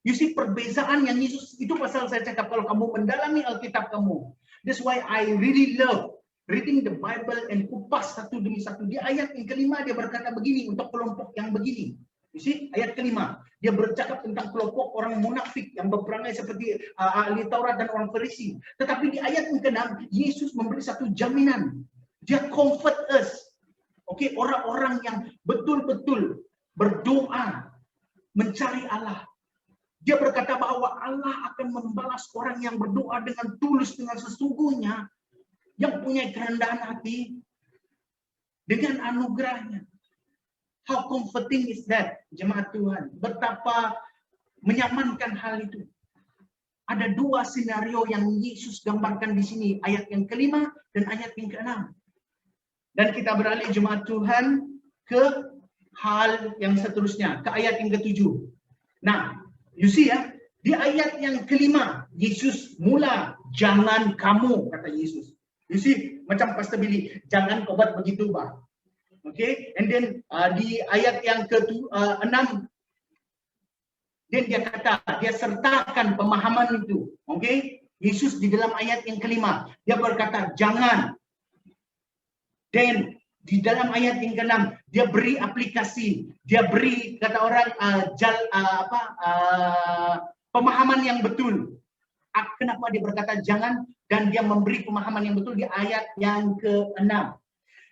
You see, perbezaan yang Yesus, itu pasal saya cakap kalau kamu mendalami Alkitab kamu. That's why I really love reading the Bible and kupas satu demi satu. Di ayat yang kelima dia berkata begini untuk kelompok yang begini. You see, ayat kelima. Dia bercakap tentang kelompok orang munafik yang berperangai seperti ahli Taurat dan orang Farisi. Tetapi di ayat yang keenam, Yesus memberi satu jaminan. Dia comfort us. Oke, orang-orang yang betul-betul berdoa, mencari Allah. Dia berkata bahwa Allah akan membalas orang yang berdoa dengan tulus, dengan sesungguhnya, yang punya kerendahan hati, dengan anugerahnya. How comforting is that, jemaat Tuhan? Betapa menyamankan hal itu. Ada dua skenario yang Yesus gambarkan di sini, ayat yang kelima dan ayat yang keenam. Dan kita beralih jemaat Tuhan ke hal yang seterusnya, ke ayat yang ketujuh. Nah, you see ya, di ayat yang kelima, Yesus mula, jangan kamu, kata Yesus. You see, macam Pastor Billy, jangan kau buat begitu, Pak. Okay, and then di ayat yang ke-6, dan dia kata, dia sertakan pemahaman itu. Okay, Yesus di dalam ayat yang kelima, dia berkata, jangan. Dan di dalam ayat yang ke-6, dia beri aplikasi, dia beri kata orang pemahaman yang betul. Kenapa dia berkata jangan dan dia memberi pemahaman yang betul di ayat yang ke-6.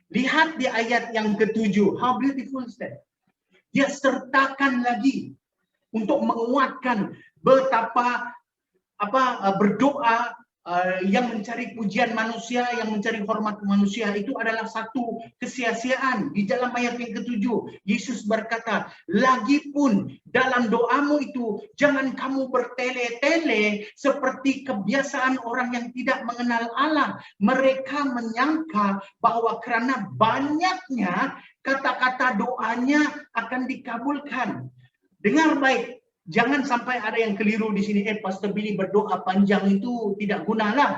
Lihat di ayat yang ke-7, how beautiful is that? Dia sertakan lagi untuk menguatkan betapa berdoa yang mencari pujian manusia, yang mencari hormat manusia itu adalah satu kesia-siaan. Di dalam ayat yang ke-7, Yesus berkata, lagipun dalam doamu itu jangan kamu bertele-tele seperti kebiasaan orang yang tidak mengenal Allah. Mereka menyangka bahwa karena banyaknya kata-kata doanya akan dikabulkan. Dengar baik. Jangan sampai ada yang keliru di sini. Pastor Billy berdoa panjang itu tidak guna lah.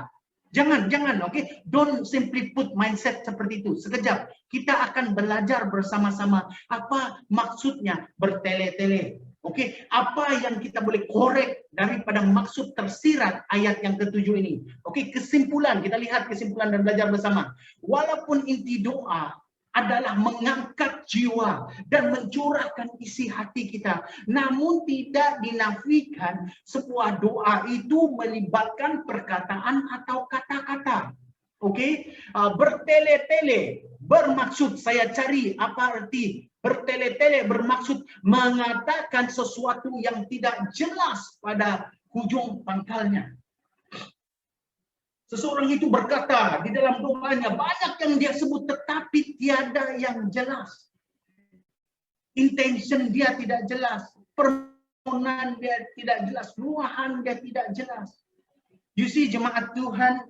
Jangan, okay? Don't simply put mindset seperti itu. Sekejap, kita akan belajar bersama-sama apa maksudnya bertele-tele. Okay? Apa yang kita boleh korek daripada maksud tersirat ayat yang ke-7 ini. Okay? Kesimpulan, kita lihat kesimpulan dan belajar bersama. Walaupun inti doa adalah mengangkat jiwa dan mencurahkan isi hati kita. Namun tidak dinafikan sebuah doa itu melibatkan perkataan atau kata-kata. Oke? Bertele-tele bermaksud, saya cari apa arti bertele-tele, bermaksud mengatakan sesuatu yang tidak jelas pada hujung pangkalnya. Seseorang itu berkata di dalam doanya banyak yang dia sebut tetapi tiada yang jelas. Intention dia tidak jelas, permohonan dia tidak jelas, luahan dia tidak jelas. You see jemaat Tuhan,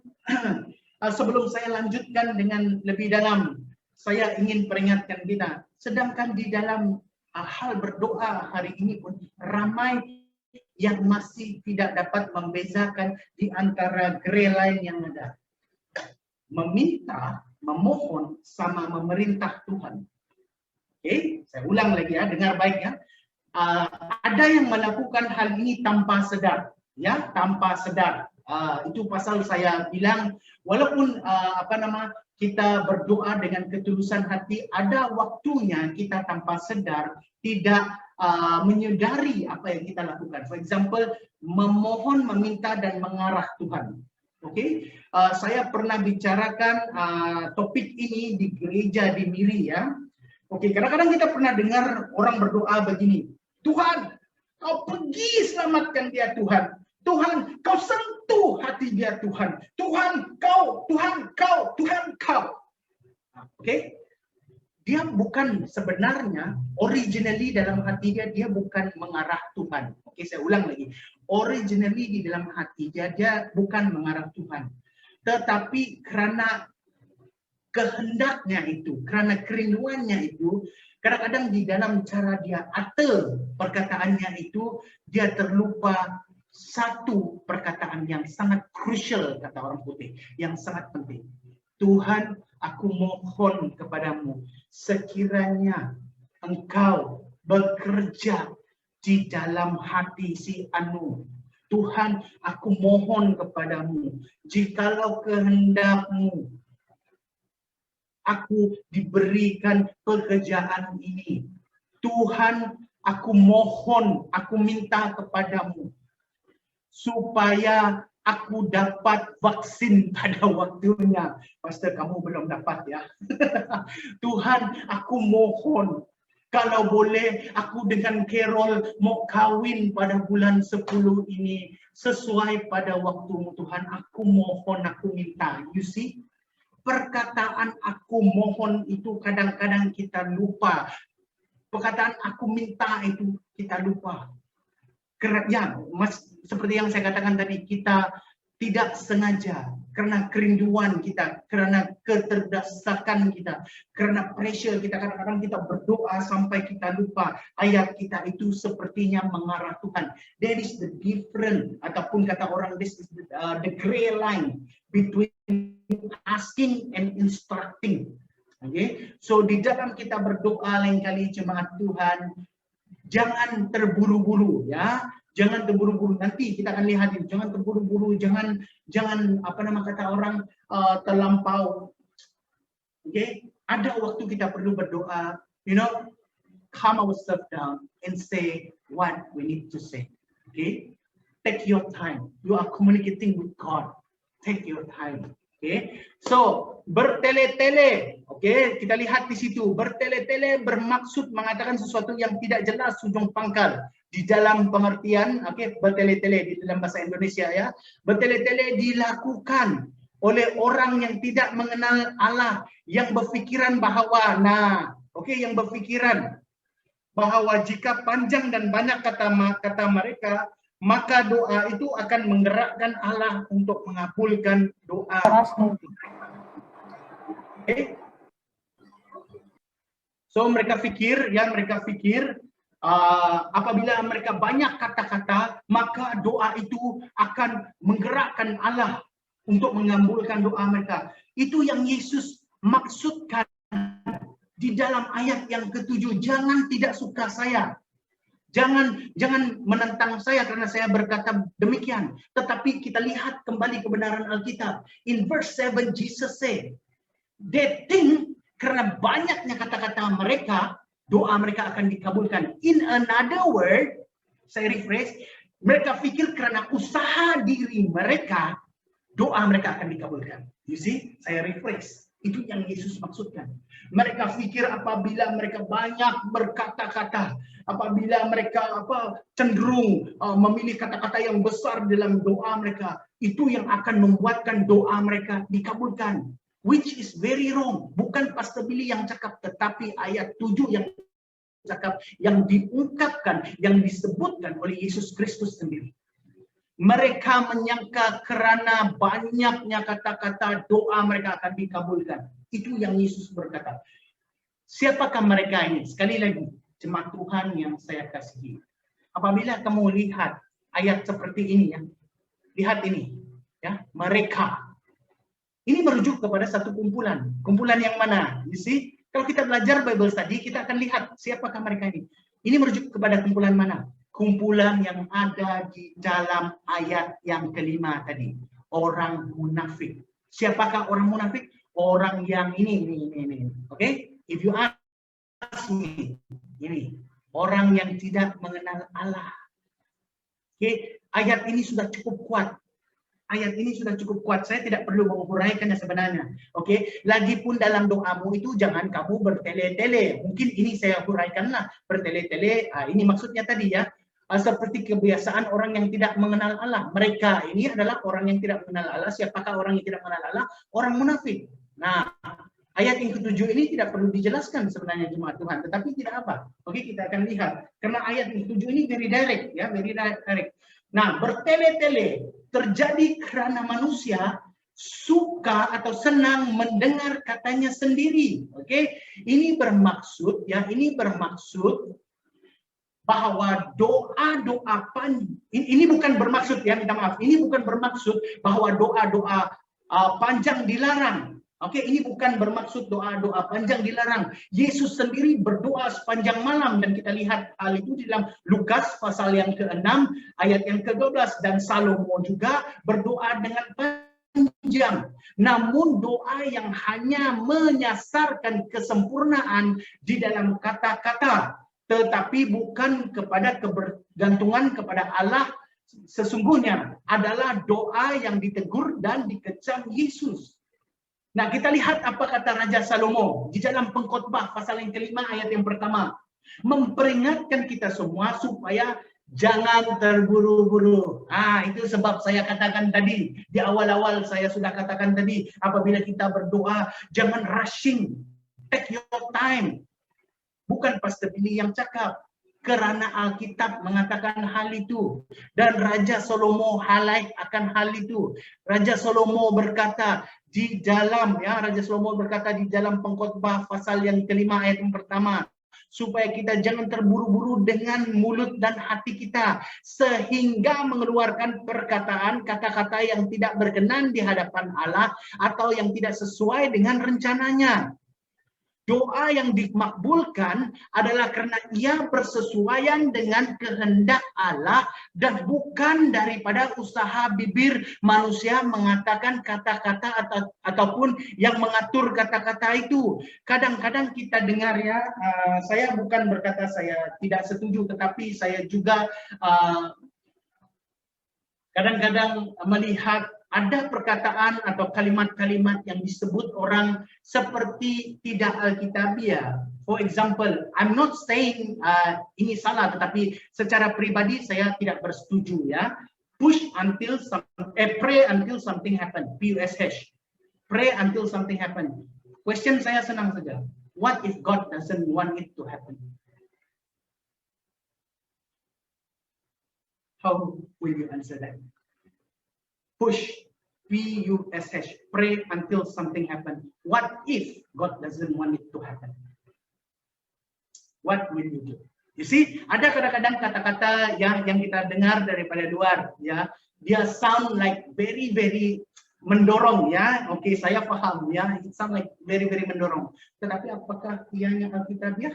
sebelum saya lanjutkan dengan lebih dalam, saya ingin peringatkan kita. Sedangkan di dalam hal berdoa hari ini pun ramai yang masih tidak dapat membezakan di antara gerai lain yang ada. Meminta, memohon sama memerintah Tuhan. Oke, saya ulang lagi ya, dengar baik ya. Ada yang melakukan hal ini tanpa sadar, ya, tanpa sadar. Itu pasal saya bilang, walaupun kita berdoa dengan ketulusan hati, ada waktunya kita tanpa sadar tidak menyadari apa yang kita lakukan. For example, memohon, meminta dan mengarah Tuhan. Oke, saya pernah bicarakan topik ini di gereja di Miri ya. Oke, kadang-kadang kita pernah dengar orang berdoa begini, Tuhan, kau pergi selamatkan dia Tuhan. Tuhan, kau sentuh hati dia Tuhan. Tuhan, kau. Oke? Dia bukan sebenarnya, originally dalam hati dia bukan mengarah Tuhan. Oke, saya ulang lagi. Originally di dalam hati dia bukan mengarah Tuhan. Tetapi karena kehendaknya itu, karena kerinduannya itu, kadang-kadang di dalam cara dia utter perkataannya itu, dia terlupa satu perkataan yang sangat crucial, kata orang putih, yang sangat penting. Tuhan, aku mohon kepadamu, sekiranya engkau bekerja di dalam hati si Anu. Tuhan, aku mohon kepadamu, jikalau kehendakmu, aku diberikan pekerjaan ini. Tuhan, aku mohon, aku minta kepadamu, supaya aku dapat vaksin pada waktunya. Pastor, kamu belum dapat ya. Tuhan, aku mohon, kalau boleh aku dengan Carol mau kawin pada bulan 10 ini, sesuai pada waktumu Tuhan. Aku mohon, aku minta. You see? Perkataan aku mohon itu kadang-kadang kita lupa. Perkataan aku minta itu kita lupa. Ya, seperti yang saya katakan tadi, kita tidak sengaja karena kerinduan kita, karena keterdesakan kita, karena pressure kita, kadang-kadang kita berdoa sampai kita lupa ayat kita itu sepertinya mengarah Tuhan. There is the difference, ataupun kata orang, this is the gray line between asking and instructing. Okay? So di dalam kita berdoa lain kali jemaat Tuhan, jangan terburu-buru ya, jangan terburu-buru. Nanti kita akan lihat ini, jangan terburu-buru, jangan kata orang terlampau. Okay? Ada waktu kita perlu berdoa, calm ourselves down and say what we need to say. Okay? Take your time. You are communicating with God. Take your time. Okay, so bertele-tele, okay, kita lihat di situ, bertele-tele bermaksud mengatakan sesuatu yang tidak jelas ujung pangkal di dalam pengertian, okay, bertele-tele di dalam bahasa Indonesia ya, bertele-tele dilakukan oleh orang yang tidak mengenal Allah, yang berfikiran bahwa, yang berfikiran bahwa jika panjang dan banyak kata mereka, maka doa itu akan menggerakkan Allah untuk mengabulkan doa. Okay. So mereka fikir apabila mereka banyak kata-kata, maka doa itu akan menggerakkan Allah untuk mengabulkan doa mereka. Itu yang Yesus maksudkan di dalam ayat yang ke-7. Jangan tidak suka saya. Jangan menentang saya karena saya berkata demikian. Tetapi kita lihat kembali kebenaran Alkitab. In verse 7, Jesus said, they think karena banyaknya kata-kata mereka, doa mereka akan dikabulkan. In another word, saya refresh, mereka pikir karena usaha diri mereka, doa mereka akan dikabulkan. You see, saya refresh. Itu yang Yesus maksudkan. Mereka pikir apabila mereka banyak berkata-kata, apabila mereka cenderung memilih kata-kata yang besar dalam doa mereka, itu yang akan membuatkan doa mereka dikabulkan. Which is very wrong. Bukan Pastor Billy yang cakap, tetapi ayat 7 yang cakap, yang diungkapkan, yang disebutkan oleh Yesus Kristus sendiri. Mereka menyangka karena banyaknya kata-kata doa mereka akan dikabulkan. Itu yang Yesus berkata. Siapakah mereka ini? Sekali lagi, jemaat Tuhan yang saya kasihi, apabila kamu lihat ayat seperti ini ya, lihat ini ya, mereka. Ini merujuk kepada satu kumpulan. Kumpulan yang mana? You see, kalau kita belajar Bible study, kita akan lihat siapakah mereka ini. Ini merujuk kepada kumpulan mana? Kumpulan yang ada di dalam ayat yang kelima tadi. Orang munafik. Siapakah orang munafik? Orang yang ini. Okay? If you ask me, ini orang yang tidak mengenal Allah. Okay? Ayat ini sudah cukup kuat. Ayat ini sudah cukup kuat. Saya tidak perlu menguraikannya sebenarnya. Oke, lagipun dalam doamu itu jangan kamu bertele-tele. Mungkin ini saya uraikanlah bertele-tele. Ini maksudnya tadi ya. Seperti kebiasaan orang yang tidak mengenal Allah. Mereka ini adalah orang yang tidak mengenal Allah. Siapakah orang yang tidak mengenal Allah? Orang munafik. Nah, ayat yang ketujuh ini tidak perlu dijelaskan sebenarnya jemaat Tuhan. Tetapi tidak apa. Oke, kita akan lihat. Karena ayat yang ketujuh ini very direct ya, very direct. Nah, bertele-tele terjadi karena manusia suka atau senang mendengar katanya sendiri. Oke, ini bermaksud ya, ini bermaksud bahwa doa-doa ini bukan bermaksud ya, minta maaf, ini bukan bermaksud bahwa doa-doa panjang dilarang. Oke, ini bukan bermaksud doa-doa panjang dilarang. Yesus sendiri berdoa sepanjang malam dan kita lihat hal itu di dalam Lukas pasal yang ke-6 ayat yang ke-12 dan Salomo juga berdoa dengan panjang. Namun doa yang hanya menyasarkan kesempurnaan di dalam kata-kata tetapi bukan kepada kebergantungan kepada Allah sesungguhnya adalah doa yang ditegur dan dikecam Yesus. Nah, kita lihat apa kata Raja Salomo di dalam Pengkhotbah pasal yang kelima ayat yang pertama. Memperingatkan kita semua supaya jangan terburu-buru. Itu sebab saya katakan tadi, di awal-awal saya sudah katakan tadi, apabila kita berdoa, jangan rushing. Take your time. Bukan Pastor Billy yang cakap. Kerana Alkitab mengatakan hal itu. Dan Raja Salomo highlight akan hal itu. Raja Salomo berkata di dalam, ya, Raja Salomo berkata di dalam Pengkhotbah pasal yang kelima ayat yang pertama. Supaya kita jangan terburu-buru dengan mulut dan hati kita. Sehingga mengeluarkan perkataan kata-kata yang tidak berkenan di hadapan Allah. Atau yang tidak sesuai dengan rencananya. Doa yang dimakbulkan adalah karena ia bersesuaian dengan kehendak Allah dan bukan daripada usaha bibir manusia mengatakan kata-kata ataupun yang mengatur kata-kata itu. Kadang-kadang kita dengar ya, saya bukan berkata saya tidak setuju, tetapi saya juga kadang-kadang melihat ada perkataan atau kalimat-kalimat yang disebut orang seperti tidak alkitabiah. For example, I'm not saying ini salah, tetapi secara pribadi saya tidak bersetuju ya. Pray until something happen. PUSH. Pray until something happen. Question saya senang saja. What if God doesn't want it to happen? How will you answer that? Push, P-U-S-H, pray until something happens. What if God doesn't want it to happen? What will you do? You see, ada kadang-kadang kata-kata yang kita dengar daripada luar, ya, dia sound like very, very mendorong, ya. Oke, saya paham, ya, it sound like very, very mendorong. Tetapi apakah ianya Alkitabiah?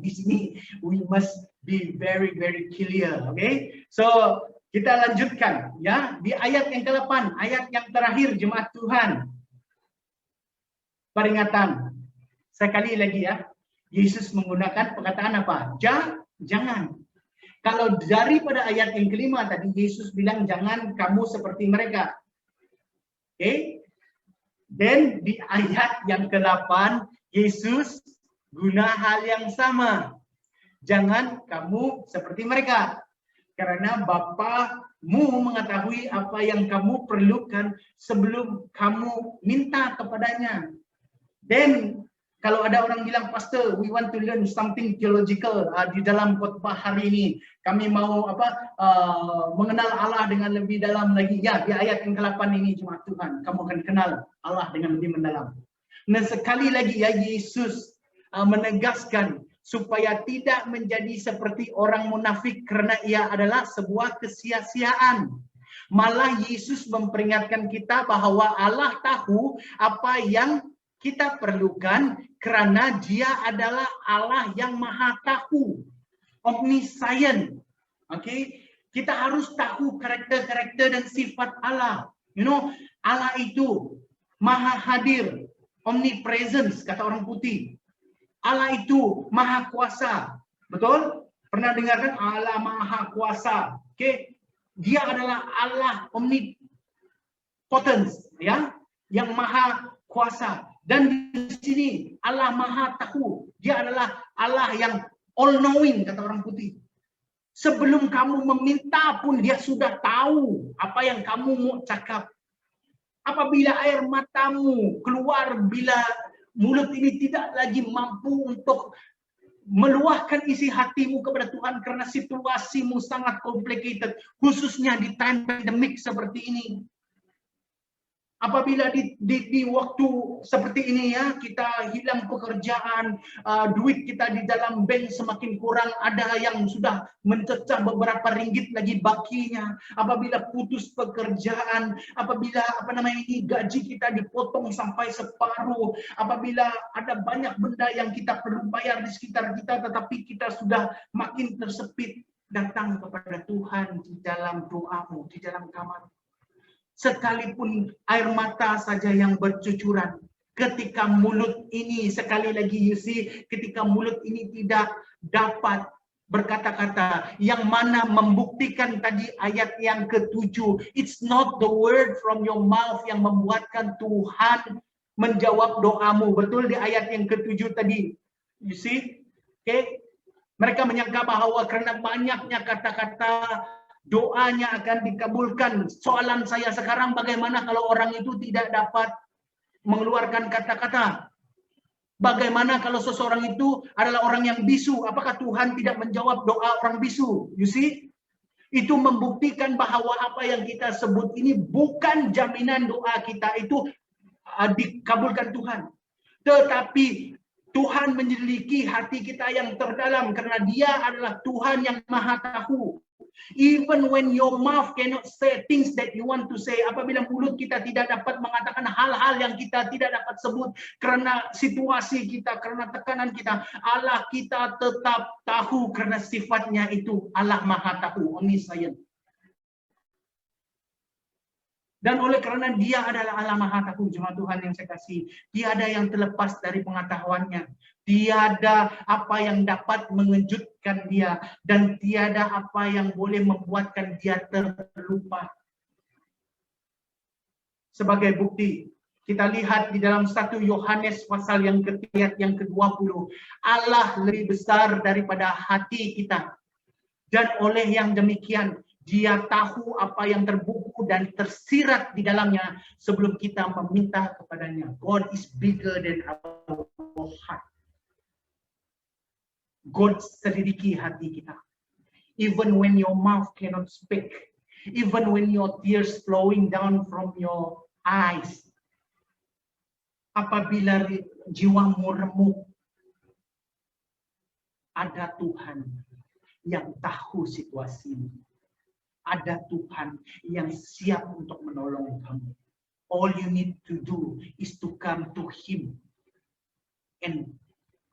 Di sini we must be very, very clear, okay? So kita lanjutkan ya di ayat yang ke-8, ayat yang terakhir jemaat Tuhan. Peringatan. Sekali lagi ya. Yesus menggunakan perkataan apa? Jangan. Kalau daripada ayat yang kelima tadi Yesus bilang jangan kamu seperti mereka. Okay? Dan di ayat yang ke-8 Yesus guna hal yang sama. Jangan kamu seperti mereka. Karena Bapamu mengetahui apa yang kamu perlukan sebelum kamu minta kepadanya. Dan kalau ada orang bilang, Pastor, we want to learn something theological di dalam khotbah hari ini. Kami mau mengenal Allah dengan lebih dalam lagi. Ya, di ayat yang ke-8 ini jemaat Tuhan, kamu akan kenal Allah dengan lebih mendalam. Nah, sekali lagi ya Yesus menegaskan supaya tidak menjadi seperti orang munafik karena ia adalah sebuah kesia-siaan. Malah Yesus memperingatkan kita bahwa Allah tahu apa yang kita perlukan karena Dia adalah Allah yang Maha Tahu, omniscient. Okay? Kita harus tahu karakter-karakter dan sifat Allah. You know, Allah itu Maha Hadir, omnipresence kata orang putih. Allah itu Maha Kuasa. Betul? Pernah dengarkan Allah Maha Kuasa? Okay? Dia adalah Allah omnipotence, ya, yang Maha Kuasa. Dan di sini Allah Maha Tahu. Dia adalah Allah yang all knowing kata orang putih. Sebelum kamu meminta pun Dia sudah tahu apa yang kamu mau cakap. Apabila air matamu keluar bila mulut ini tidak lagi mampu untuk meluahkan isi hatimu kepada Tuhan karena situasimu sangat complicated, khususnya di time pandemic seperti ini. Apabila di waktu seperti ini ya, kita hilang pekerjaan, duit kita di dalam bank semakin kurang, ada yang sudah mencecah beberapa ringgit lagi bakinya. Apabila putus pekerjaan, apabila gaji kita dipotong sampai separuh, apabila ada banyak benda yang kita perlu bayar di sekitar kita, tetapi kita sudah makin tersepit, datang kepada Tuhan di dalam doamu, di dalam kamar. Sekalipun air mata saja yang bercucuran, ketika mulut ini, sekali lagi you see, ketika mulut ini tidak dapat berkata-kata, yang mana membuktikan tadi ayat yang ke-7, it's not the word from your mouth yang membuatkan Tuhan menjawab doamu. Betul di ayat yang ke-7 tadi, you see, okay? Mereka menyangka bahwa karena banyaknya kata-kata doanya akan dikabulkan. Soalan saya sekarang, bagaimana kalau orang itu tidak dapat mengeluarkan kata-kata? Bagaimana kalau seseorang itu adalah orang yang bisu? Apakah Tuhan tidak menjawab doa orang bisu? You see? Itu membuktikan bahwa apa yang kita sebut ini bukan jaminan doa kita itu dikabulkan Tuhan. Tetapi Tuhan menyelidiki hati kita yang terdalam karena Dia adalah Tuhan yang Maha Tahu. Even when your mouth cannot say things that you want to say, apabila mulut kita tidak dapat mengatakan hal-hal yang kita tidak dapat sebut karena situasi kita, karena tekanan kita, Allah kita tetap tahu karena sifatnya itu Allah Maha Tahu, omniscient. Dan oleh karena Dia adalah Allah Maha Tahu, jemaat Tuhan yang saya kasih, tiada yang terlepas dari pengetahuannya. Tiada apa yang dapat mengejutkan Dia, dan tiada apa yang boleh membuatkan Dia terlupa. Sebagai bukti, kita lihat di dalam 1 Yohanes pasal yang ke-3 yang ke-20, Allah lebih besar daripada hati kita. Dan oleh yang demikian, Dia tahu apa yang terbuku dan tersirat di dalamnya sebelum kita meminta kepadanya. God is bigger than our heart. God selidiki hati kita. Even when your mouth cannot speak, even when your tears flowing down from your eyes, apabila jiwamu remuk, ada Tuhan yang tahu situasimu. Ada Tuhan yang siap untuk menolong kamu. All you need to do is to come to Him and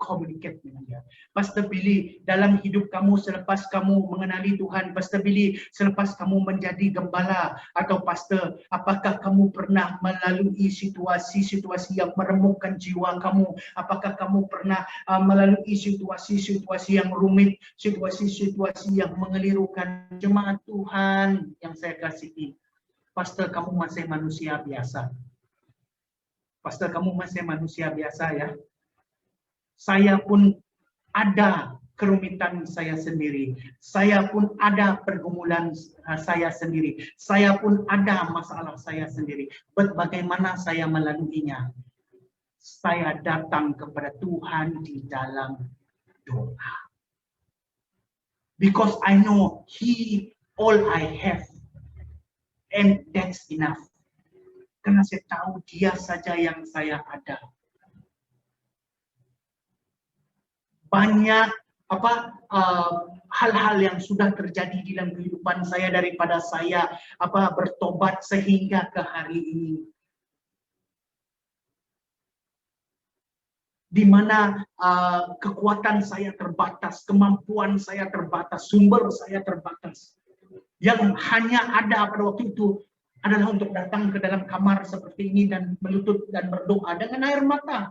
communicate dengan Dia. Pastor Billy, dalam hidup kamu selepas kamu mengenali Tuhan, Pastor Billy, selepas kamu menjadi gembala atau pastor, apakah kamu pernah melalui situasi-situasi yang meremukkan jiwa kamu? Apakah kamu pernah melalui situasi-situasi yang rumit, situasi-situasi yang mengelirukan? Jemaat Tuhan yang saya kasihi, pastor, kamu masih manusia biasa. Pastor, kamu masih manusia biasa ya. Saya pun ada kerumitan saya sendiri. Saya pun ada pergumulan saya sendiri. Saya pun ada masalah saya sendiri. Bagaimana saya melaluinya? Saya datang kepada Tuhan di dalam doa. Because I know He all I have. And that's enough. Karena saya tahu Dia saja yang saya ada. banyak hal-hal yang sudah terjadi di dalam kehidupan saya daripada saya bertobat sehingga ke hari ini. Di mana kekuatan saya terbatas, kemampuan saya terbatas, sumber saya terbatas. Yang hanya ada pada waktu itu adalah untuk datang ke dalam kamar seperti ini dan melutut dan berdoa dengan air mata.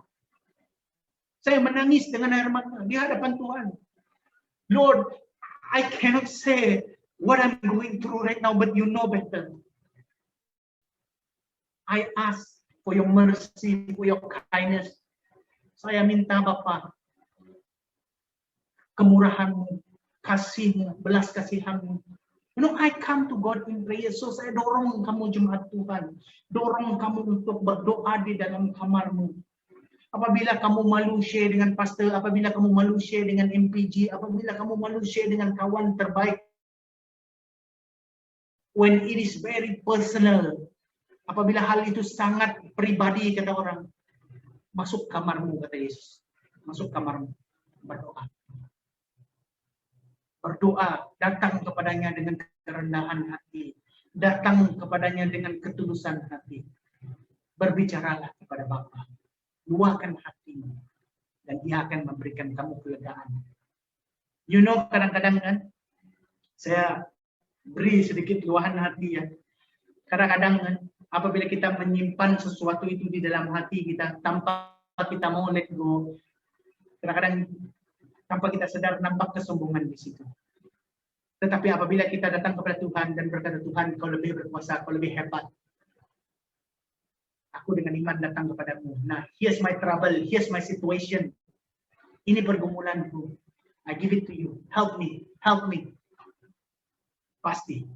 Saya menangis dengan air mata di hadapan Tuhan. Lord, I cannot say what I'm going through right now, but you know better. I ask for your mercy, for your kindness. Saya minta Bapa, kemurahan-Mu, kasih-Mu, belas kasihan-Mu. You know, I come to God in prayer. So saya dorong kamu jemaat Tuhan. Dorong kamu untuk berdoa di dalam kamar-Mu. Apabila kamu malu share dengan pastor, apabila kamu malu share dengan MPG, apabila kamu malu share dengan kawan terbaik. When it is very personal. Apabila hal itu sangat pribadi, kata orang. Masuk kamarmu, kata Yesus. Masuk kamarmu. Berdoa. Berdoa, datang kepadanya dengan kerendahan hati. Datang kepadanya dengan ketulusan hati. Berbicaralah kepada Bapa. Luahkan hatimu. Dan Dia akan memberikan kamu kelegaan. You know, kadang-kadang kan, saya beri sedikit luahan hati ya. Kadang-kadang kan, apabila kita menyimpan sesuatu itu di dalam hati kita, tanpa kita mau let go, kadang-kadang tanpa kita sadar nampak kesombongan di situ. Tetapi apabila kita datang kepada Tuhan dan berkata, Tuhan, Kau lebih berkuasa, Kau lebih hebat. Aku dengan iman datang kepadamu. Nah, here's my trouble, here's my situation. Ini pergumulanku. I give it to you. Help me, help me. Pasti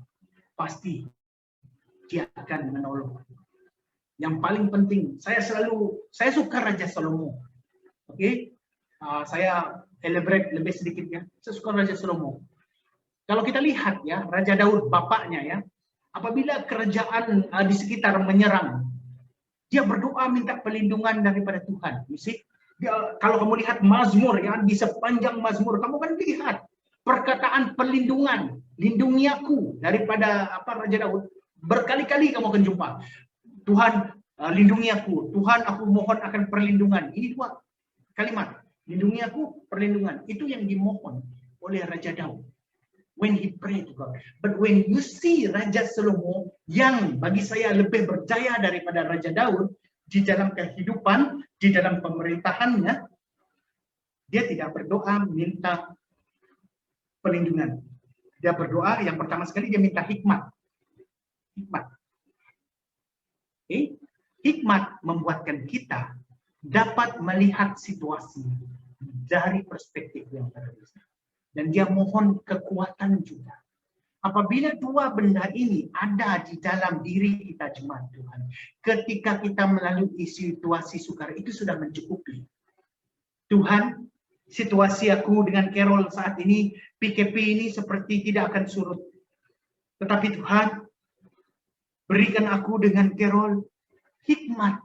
Dia akan menolong. Yang paling penting, saya suka Raja Salomo. Oke? Saya elaborate lebih sedikit ya. Saya suka Raja Salomo. Kalau kita lihat ya, Raja Daud bapaknya ya, apabila kerajaan di sekitar menyerang, dia berdoa minta perlindungan daripada Tuhan. You see? Kalau kamu lihat Mazmur ya, di sepanjang Mazmur kamu kan lihat perkataan perlindungan, lindungi aku daripada Raja Daud. Berkali-kali kamu akan jumpa. Tuhan, lindungi aku. Tuhan, aku mohon akan perlindungan. Ini dua kalimat. Lindungi aku, perlindungan. Itu yang dimohon oleh Raja Daud. When he prayed to God. But when you see Raja Salomo yang bagi saya lebih berjaya daripada Raja Daud di dalam kehidupan, di dalam pemerintahannya, dia tidak berdoa minta perlindungan. Dia berdoa yang pertama sekali dia minta hikmat. Hikmat. Okay? Hikmat membuatkan kita dapat melihat situasi dari perspektif yang berbeda. Dan dia mohon kekuatan juga. Apabila dua benda ini ada di dalam diri kita jemaat Tuhan, ketika kita melalui situasi sukar itu sudah mencukupi. Tuhan, situasi aku dengan Carol saat ini, PKP ini seperti tidak akan surut. Tetapi Tuhan, berikan aku dengan Carol hikmat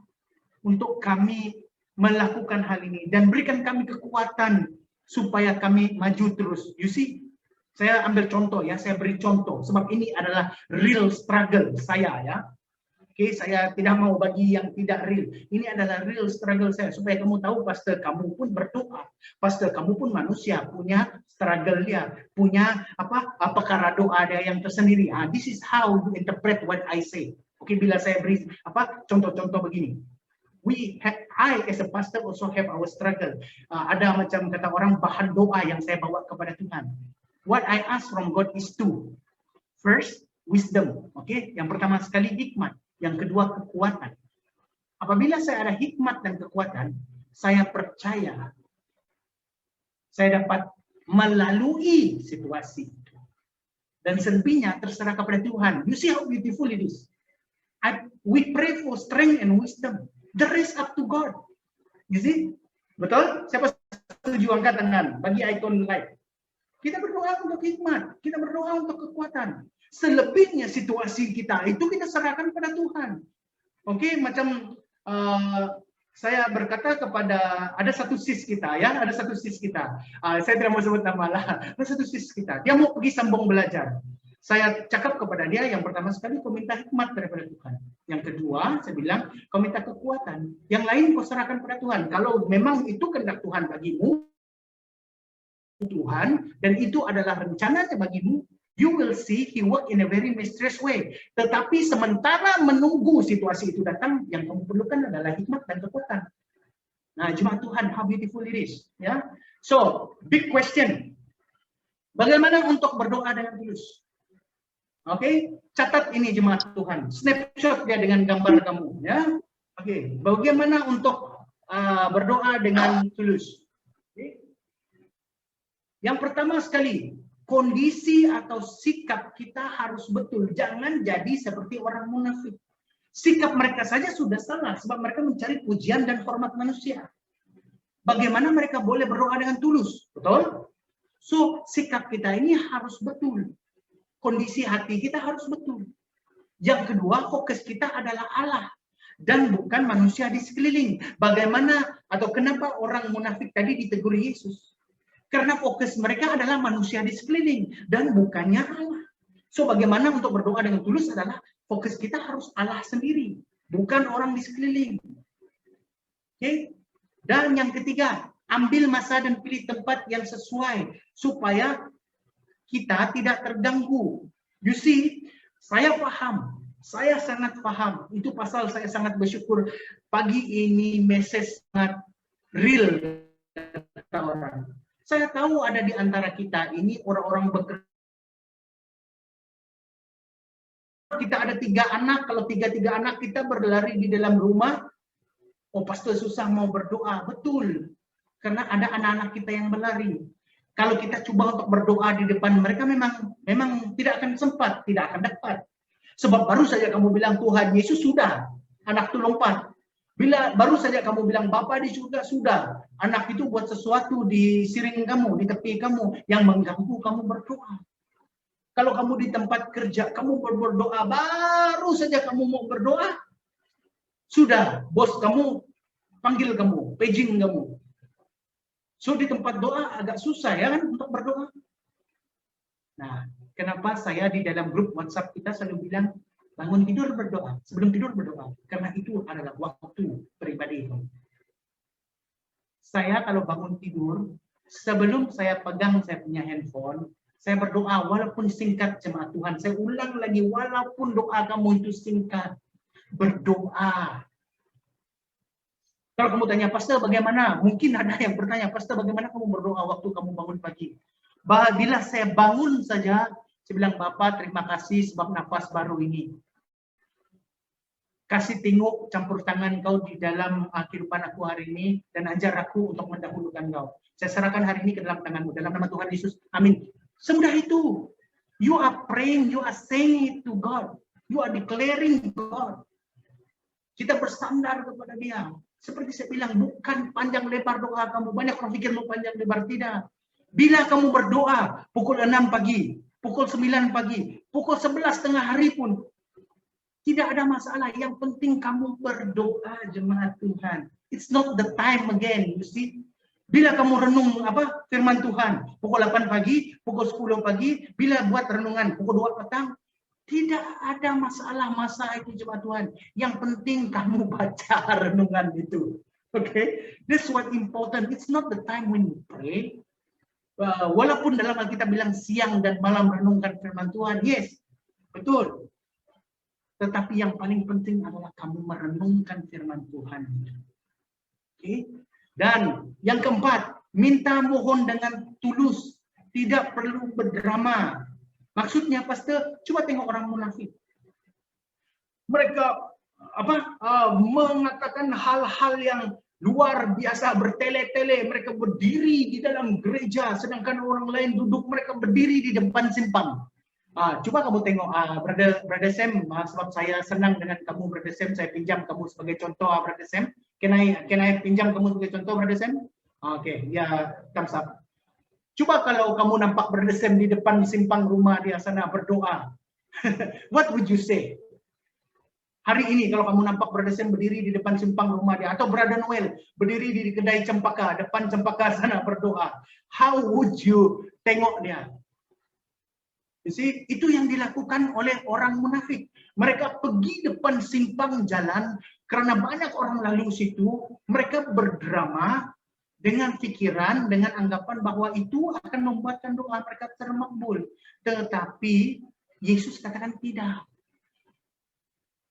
untuk kami melakukan hal ini dan berikan kami kekuatan supaya kami maju terus. You see, saya ambil contoh ya, saya beri contoh sebab ini adalah real struggle saya ya. Oke, saya tidak mau bagi yang tidak real. Ini adalah real struggle saya supaya kamu tahu pastor kamu pun berdoa. Pastor kamu pun manusia, punya struggle dia, punya perkara doa dia yang tersendiri. This is how you interpret what I say. Oke, bila saya beri contoh-contoh begini. I as a pastor also have our struggle. Ada macam kata orang bahan doa yang saya bawa kepada Tuhan. What I ask from God is two. First, wisdom. Okay? Yang pertama sekali hikmat. Yang kedua kekuatan. Apabila saya ada hikmat dan kekuatan, saya percaya saya dapat melalui situasi itu. Dan selebihnya terserah kepada Tuhan. You see how beautiful it is. We pray for strength and wisdom. The rest up to God. You see? Betul? Siapa setuju angkat tangan? Bagi ikon like. Kita berdoa untuk hikmat. Kita berdoa untuk kekuatan. Selebihnya situasi kita itu kita serahkan pada Tuhan. Oke, macam saya berkata kepada, ada satu sis kita ya, ada satu sis kita. Saya tidak mau sebut nama lah. Ada satu sis kita. Dia mau pergi sambung belajar. Saya cakap kepada dia, yang pertama sekali kau minta hikmat daripada Tuhan. Yang kedua, saya bilang kau minta kekuatan. Yang lain kau serahkan pada Tuhan. Kalau memang itu kehendak Tuhan bagimu, Tuhan, dan itu adalah rencananya bagimu, you will see He work in a very mysterious way. Tetapi sementara menunggu situasi itu datang, yang kamu perlukan adalah hikmat dan kekuatan. Nah, jemaat Tuhan, how beautiful it is. Ya, so big question. Bagaimana untuk berdoa dengan tulus? Oke, catat ini jemaat Tuhan. Snapshot dia dengan gambar kamu. Ya, oke. Bagaimana untuk berdoa dengan tulus? Okay. Yang pertama sekali, kondisi atau sikap kita harus betul. Jangan jadi seperti orang munafik. Sikap mereka saja sudah salah sebab mereka mencari pujian dan hormat manusia. Bagaimana mereka boleh berdoa dengan tulus? Betul? So, sikap kita ini harus betul. Kondisi hati kita harus betul. Yang kedua, fokus kita adalah Allah dan bukan manusia di sekeliling. Bagaimana atau kenapa orang munafik tadi ditegur Yesus? Karena fokus mereka adalah manusia di sekeliling dan bukannya Allah. So, bagaimana untuk berdoa dengan tulus adalah fokus kita harus Allah sendiri, bukan orang di sekeliling. Oke? Dan yang ketiga, ambil masa dan pilih tempat yang sesuai supaya kita tidak terganggu. You see, saya paham, saya sangat paham. Itu pasal saya sangat bersyukur pagi ini message sangat real kata orang. Saya tahu ada di antara kita ini orang-orang bekerja. Kita ada 3 anak, kalau 3 anak kita berlari di dalam rumah, oh pastor susah mau berdoa. Betul, karena ada anak-anak kita yang berlari. Kalau kita coba untuk berdoa di depan mereka memang tidak akan sempat, tidak akan dapat. Sebab baru saja kamu bilang Tuhan Yesus sudah, anak itu lompat. Bila baru saja kamu bilang Bapa di surga sudah, anak itu buat sesuatu di siring kamu, di tepi kamu yang mengganggu kamu berdoa. Kalau kamu di tempat kerja, kamu berdoa, baru saja kamu mau berdoa, sudah bos kamu panggil kamu, paging kamu. So di tempat doa agak susah ya kan untuk berdoa. Nah, kenapa saya di dalam grup WhatsApp kita selalu bilang bangun tidur berdoa, sebelum tidur berdoa, karena itu adalah waktu pribadi itu. Saya kalau bangun tidur, sebelum saya pegang saya punya handphone, saya berdoa walaupun singkat jemaat Tuhan. Saya ulang lagi, walaupun doa kamu itu singkat, berdoa. Kalau kamu tanya, Pastor bagaimana? Mungkin ada yang bertanya, Pastor bagaimana kamu berdoa waktu kamu bangun pagi? Bila saya bangun saja, saya bilang, Bapak terima kasih sebab nafas baru ini. Kasih tengok campur tangan kau di dalam kehidupan aku hari ini, dan ajar aku untuk mendahulukan kau. Saya serahkan hari ini ke dalam tanganmu, dalam nama Tuhan Yesus. Amin. Semudah itu. You are praying, you are saying it to God. You are declaring God. Kita bersandar kepada Dia. Seperti saya bilang, bukan panjang lebar doa kamu. Banyak orang pikir mau panjang lebar, tidak. Bila kamu berdoa, pukul 6 pagi, pukul 9 pagi, pukul 11 tengah hari pun, tidak ada masalah. Yang penting kamu berdoa jemaat Tuhan. It's not the time again, you see. Bila kamu renung firman Tuhan, pukul 8 pagi, pukul 10 pagi, bila buat renungan, pukul 2 petang, tidak ada masalah masa itu jemaat Tuhan. Yang penting kamu baca renungan itu. Okay? This what important. It's not the time when you pray. Walaupun dalam Alkitab bilang siang dan malam renungkan firman Tuhan. Yes, betul. Tetapi yang paling penting adalah kamu merenungkan firman Tuhan. Okay? Dan yang keempat, minta mohon dengan tulus. Tidak perlu berdrama. Maksudnya, Pastor, coba tengok orang munafik. Mereka mengatakan hal-hal yang luar biasa, bertele-tele. Mereka berdiri di dalam gereja, sedangkan orang lain duduk, mereka berdiri di depan simpang. Coba kamu tengok, Brother Sam, sebab saya senang dengan kamu, Brother Sam, saya pinjam kamu sebagai contoh, Brother Sam. Can I pinjam kamu sebagai contoh, Brother Sam? Okay, ya, thumbs up. Coba kalau kamu nampak Brother Sam di depan simpang rumah dia sana berdoa. What would you say? Hari ini kalau kamu nampak Brother Sam berdiri di depan simpang rumah dia, atau Brother Noel berdiri di kedai cempaka, depan cempaka sana berdoa, how would you tengok dia? You see, itu yang dilakukan oleh orang munafik. Mereka pergi depan simpang jalan karena banyak orang lalu situ, mereka berdrama dengan pikiran, dengan anggapan bahwa itu akan membuatkan doa mereka termakbul. Tetapi Yesus katakan tidak.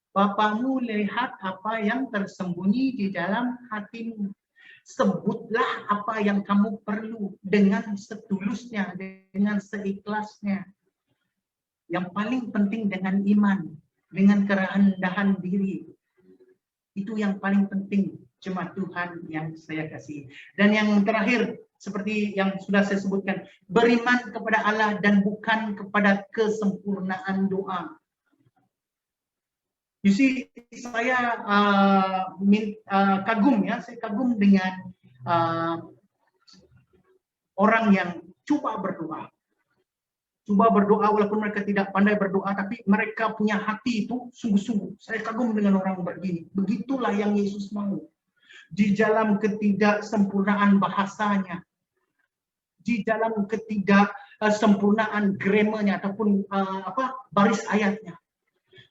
Bapamu lihat apa yang tersembunyi di dalam hatimu. Sebutlah apa yang kamu perlu dengan setulusnya, dengan seikhlasnya. Yang paling penting dengan iman, dengan kerendahan diri. Itu yang paling penting, jemaat Tuhan yang saya kasih. Dan yang terakhir, seperti yang sudah saya sebutkan, beriman kepada Allah dan bukan kepada kesempurnaan doa. You see, saya kagum ya, saya kagum dengan orang yang coba berdoa. Coba berdoa walaupun mereka tidak pandai berdoa, tapi mereka punya hati itu sungguh-sungguh. Saya kagum dengan orang begini. Begitulah yang Yesus mau. Di dalam ketidaksempurnaan bahasanya, di dalam ketidaksempurnaan grammarnya ataupun baris ayatnya,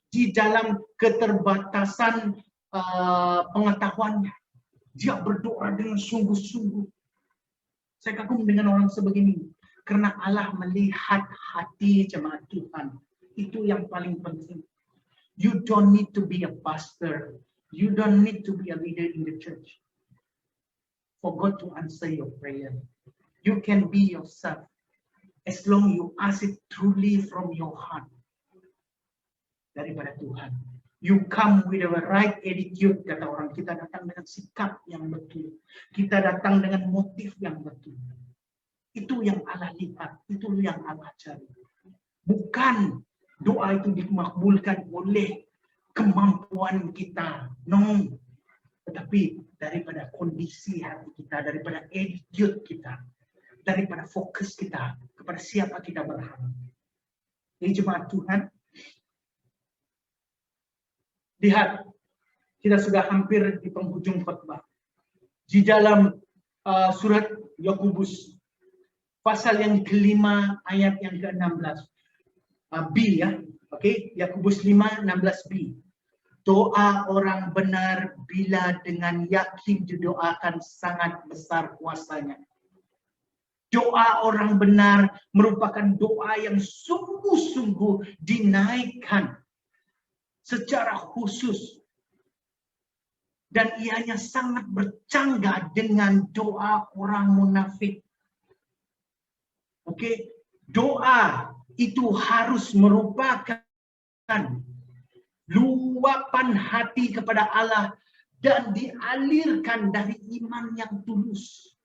di dalam keterbatasan pengetahuannya, dia berdoa dengan sungguh-sungguh. Saya kagum dengan orang sebegini, karena Allah melihat hati jemaat Tuhan. Itu yang paling penting. You don't need to be a pastor. You don't need to be a leader in the church for God to answer your prayer. You can be yourself as long you ask it truly from your heart. Daripada Tuhan. You come with the right attitude, kata orang. Kita datang dengan sikap yang betul. Kita datang dengan motif yang betul. Itu yang Allah lihat. Itu yang Allah cari. Bukan doa itu dimakbulkan oleh kemampuan kita. No. Tetapi daripada kondisi hati kita, daripada attitude kita, daripada fokus kita, kepada siapa kita berharap. Jadi jemaat Tuhan, lihat, kita sudah hampir di penghujung khotbah. Di dalam surat Yakobus, pasal yang kelima, ayat yang ke-16. B ya, oke, Yakobus 5:16b. Doa orang benar bila dengan yakin didoakan sangat besar kuasanya. Doa orang benar merupakan doa yang sungguh-sungguh dinaikkan secara khusus, dan ianya sangat bercanggah dengan doa orang munafik. Oke, doa itu harus merupakan luapan hati kepada Allah dan dialirkan dari iman yang tulus.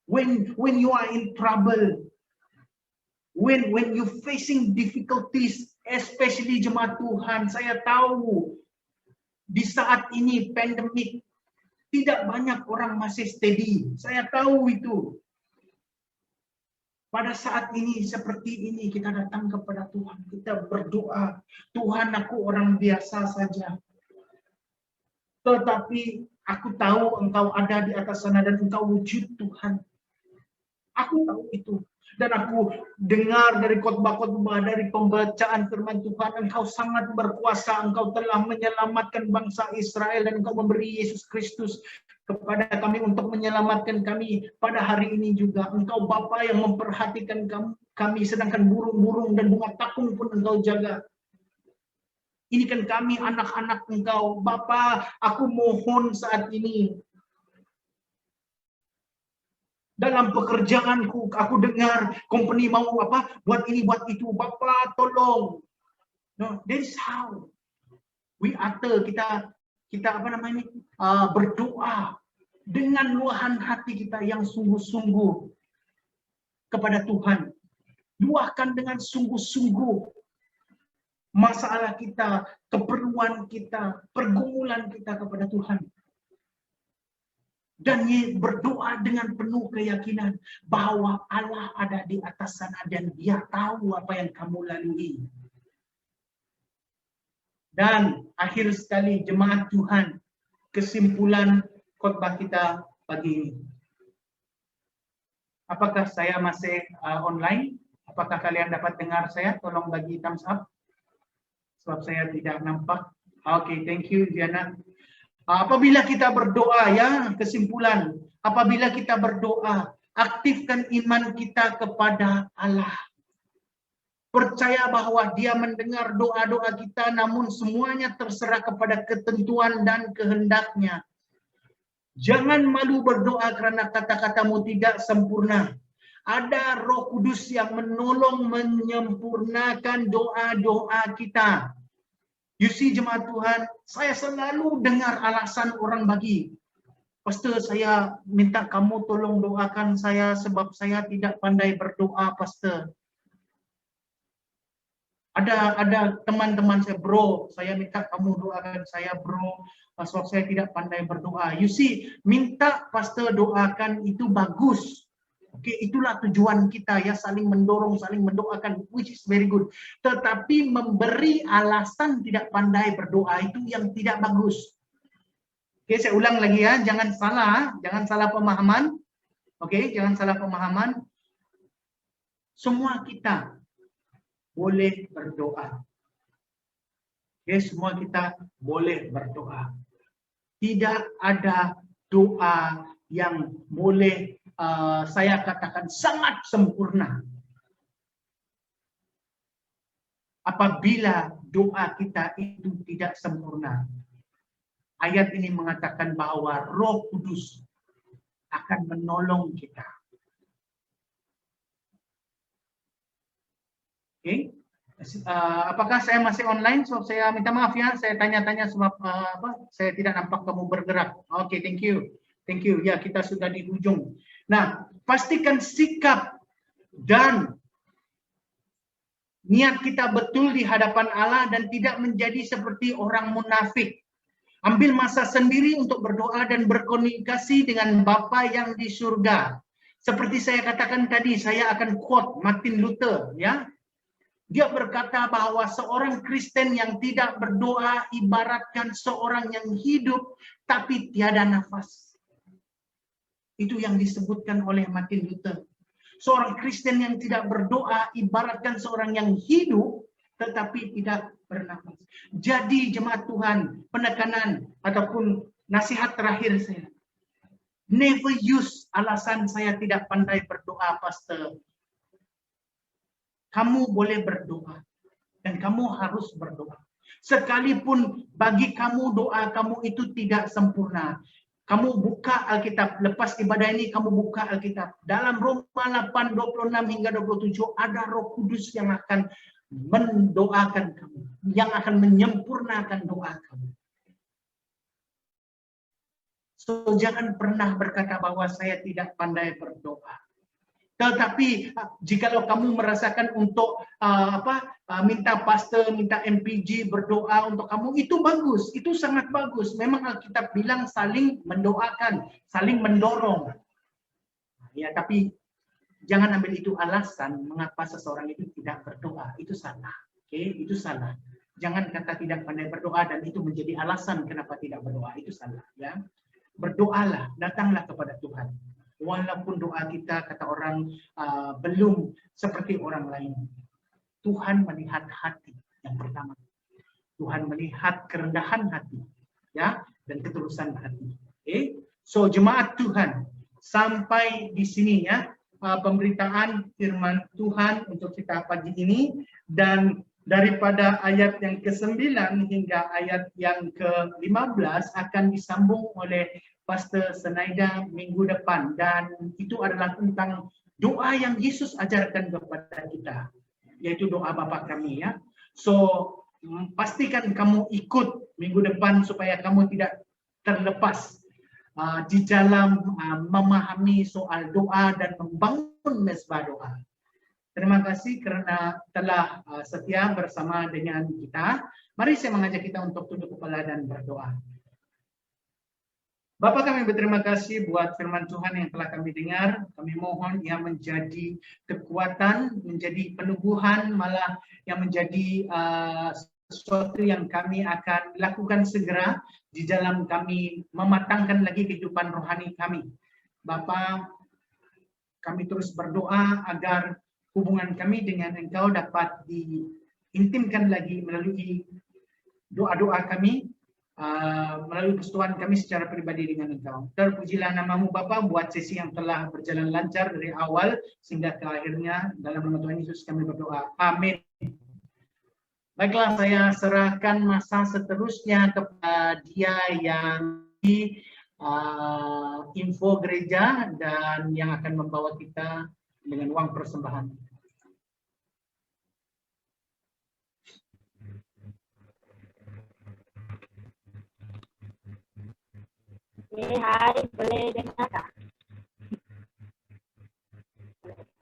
When you are in trouble, when you facing difficulties, especially jemaat Tuhan, saya tahu di saat ini pandemik tidak banyak orang masih steady. Saya tahu itu. Pada saat ini seperti ini kita datang kepada Tuhan, kita berdoa, Tuhan aku orang biasa saja. Tetapi aku tahu Engkau ada di atas sana dan Engkau wujud Tuhan. Aku tahu itu. Dan aku dengar dari khotbah-khotbah, dari pembacaan firman Tuhan, Engkau sangat berkuasa, Engkau telah menyelamatkan bangsa Israel dan Engkau memberi Yesus Kristus kepada kami untuk menyelamatkan kami pada hari ini juga. Engkau Bapa yang memperhatikan kami, sedangkan burung-burung dan bunga takung pun Engkau jaga. Ini kan kami anak-anak Engkau. Bapa, aku mohon saat ini, dalam pekerjaanku, aku dengar company mau buat ini, buat itu. Bapa, tolong. No, that is how we utter, kita berdoa dengan luahan hati kita yang sungguh-sungguh kepada Tuhan. Luahkan dengan sungguh-sungguh masalah kita, keperluan kita, pergumulan kita kepada Tuhan. Dan berdoa dengan penuh keyakinan bahwa Allah ada di atas sana dan Dia tahu apa yang kamu lalui. Dan akhir sekali jemaat Tuhan, kesimpulan khotbah kita pagi ini. Apakah saya masih online? Apakah kalian dapat dengar saya? Tolong bagi thumbs up. Sebab saya tidak nampak. Oke, thank you Diana. Apabila kita berdoa, ya, kesimpulan. Apabila kita berdoa, aktifkan iman kita kepada Allah. Percaya bahwa Dia mendengar doa-doa kita, namun semuanya terserah kepada ketentuan dan kehendak-Nya. Jangan malu berdoa karena kata-katamu tidak sempurna. Ada Roh Kudus yang menolong menyempurnakan doa-doa kita. You see jemaat Tuhan, saya selalu dengar alasan orang bagi. Pastor, saya minta kamu tolong doakan saya sebab saya tidak pandai berdoa, Pastor. Ada teman-teman saya, bro, saya minta kamu doakan saya, bro, sebab saya tidak pandai berdoa. You see, minta pastor doakan itu bagus. Oke, itulah tujuan kita ya, saling mendorong, saling mendoakan, which is very good. Tetapi memberi alasan tidak pandai berdoa itu yang tidak bagus. Oke, saya ulang lagi ya, jangan salah pemahaman. Oke, jangan salah pemahaman. Semua kita boleh berdoa. Oke, semua kita boleh berdoa. Tidak ada doa yang boleh saya katakan sangat sempurna. Apabila doa kita itu tidak sempurna. Ayat ini mengatakan bahwa Roh Kudus akan menolong kita. Oke, apakah saya masih online? So saya minta maaf ya, saya tanya-tanya sebab saya tidak nampak kamu bergerak. Oke, thank you. Ya, kita sudah di ujung. Nah, pastikan sikap dan niat kita betul di hadapan Allah dan tidak menjadi seperti orang munafik. Ambil masa sendiri untuk berdoa dan berkomunikasi dengan Bapa yang di surga. Seperti saya katakan tadi, saya akan quote Martin Luther, ya. Dia berkata bahwa seorang Kristen yang tidak berdoa ibaratkan seorang yang hidup tapi tiada nafas. Itu yang disebutkan oleh Martin Luther. Seorang Kristen yang tidak berdoa ibaratkan seorang yang hidup tetapi tidak bernafas. Jadi jemaat Tuhan, penekanan ataupun nasihat terakhir saya. Never use alasan saya tidak pandai berdoa, Pastor. Kamu boleh berdoa dan kamu harus berdoa. Sekalipun bagi kamu doa kamu itu tidak sempurna. Kamu buka Alkitab, lepas ibadah ini kamu buka Alkitab. Dalam Roma 8, 26 hingga 27 ada Roh Kudus yang akan mendoakan kamu. Yang akan menyempurnakan doa kamu. So jangan pernah berkata bahwa saya tidak pandai berdoa. Tetapi jikalau kamu merasakan untuk minta pastor, minta MPG berdoa untuk kamu, itu bagus, itu sangat bagus. Memang Alkitab bilang saling mendoakan, saling mendorong. Ya, tapi jangan ambil itu alasan mengapa seseorang itu tidak berdoa. Itu salah. Oke, itu salah. Jangan kata tidak pandai berdoa dan itu menjadi alasan kenapa tidak berdoa. Itu salah, ya. Berdoalah, datanglah kepada Tuhan. Walaupun doa kita, kata orang, belum seperti orang lain. Tuhan melihat hati yang pertama. Tuhan melihat kerendahan hati, ya, dan ketulusan hati. Okay? So jemaat Tuhan, sampai di sini ya pemberitaan firman Tuhan untuk kita pagi ini, dan daripada ayat yang ke-9 hingga ayat yang ke-15 akan disambung oleh Pastor Senaida minggu depan, dan itu adalah tentang doa yang Yesus ajarkan kepada kita, yaitu doa Bapa kami, ya. So pastikan kamu ikut minggu depan supaya kamu tidak terlepas di dalam memahami soal doa dan membangun mezbah doa. Terima kasih karena telah setia bersama dengan kita. Mari saya mengajak kita untuk tunduk kepala dan berdoa. Bapa, kami berterima kasih buat firman Tuhan yang telah kami dengar. Kami mohon ia menjadi kekuatan, menjadi peneguhan, malah yang menjadi sesuatu yang kami akan lakukan segera di dalam kami mematangkan lagi kehidupan rohani kami. Bapa, kami terus berdoa agar hubungan kami dengan Engkau dapat diintimkan lagi melalui doa-doa kami, melalui persekutuan kami secara pribadi dengan Engkau. Terpujilah namamu Bapa buat sesi yang telah berjalan lancar dari awal sehingga ke akhirnya. Dalam nama Tuhan Yesus kami berdoa. Amin. Baiklah, saya serahkan masa seterusnya kepada dia yang di info gereja dan yang akan membawa kita dengan uang persembahan. Oke, hai, boleh dengar tak?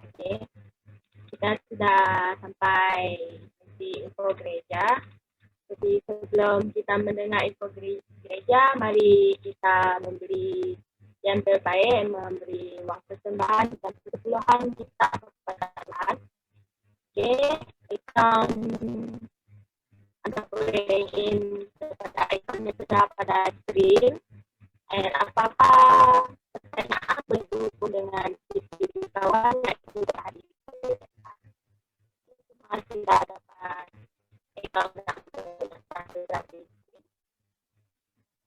Oke, kita sudah sampai di info gereja. Jadi sebelum kita mendengar info gereja, mari kita memberi yang terbaik, memberi uang persembahan dan persepuluhan kita kepada Tuhan. Oke, kita Anda boleh in kepada ikonnya sudah pada screen. Dan apa-apa pertanyaan berhubung dengan diri kawan yang sudah hadir. Masih tidak dapat ikon gratis.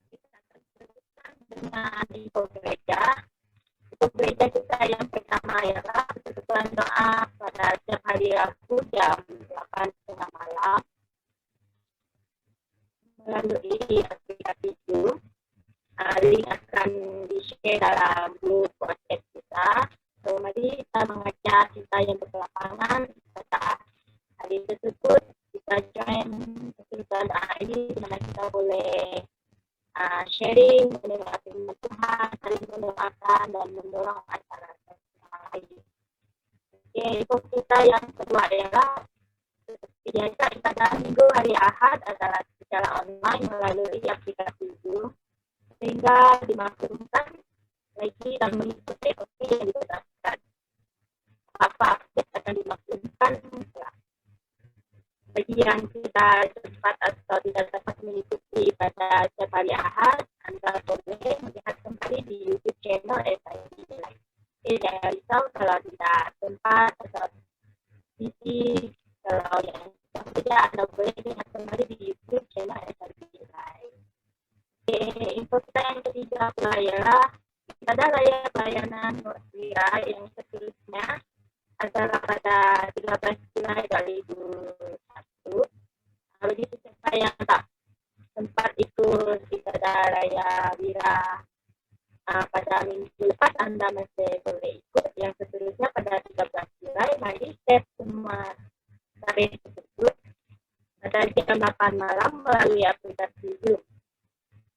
Kita akan teruskan dengan info gereja. Info gereja kita yang pertama ialah persekutuan doa pada setiap hari Rabu jam 8:30 malam melalui aplikasi Zoom. Link akan di-share dalam grup WhatsApp kita. So, mari kita mengajak kita yang berkelapangan pada hari tersebut. Kita join persekutuan doa ini di mana kita boleh sharing mendengar firman Tuhan, saling mendoakan dan mendorong antara sama lain. Oke, info kita yang kedua adalah seperti biasa ibadah minggu hari Ahad adalah secara online melalui aplikasi Zoom, sehingga dimaklumkan lagi dan mengikuti opsi yang ditetapkan. Apa update akan dimaklumkan setelah. Bagi yang tidak sempat atau tidak dapat mengikuti pada setiap hari Ahad, Anda boleh melihat kembali di YouTube channel SIB Live. Jangan risau kalau tidak sempat atau visi. Kalau yang tidak, Anda boleh lihat kembali di YouTube channel SIB Live. Info kita yang ketiga ialah pada layar pelayanan Wira yang seterusnya adalah pada 13 Julai 2021. Bagi siapa yang tak sempat ikut ibadah raya Wira pada minggu lepas, Anda masih boleh ikut. Yang seterusnya pada 13 Julai, mari share semua tarikh tersebut pada jam 8 malam melalui aplikasi Zoom.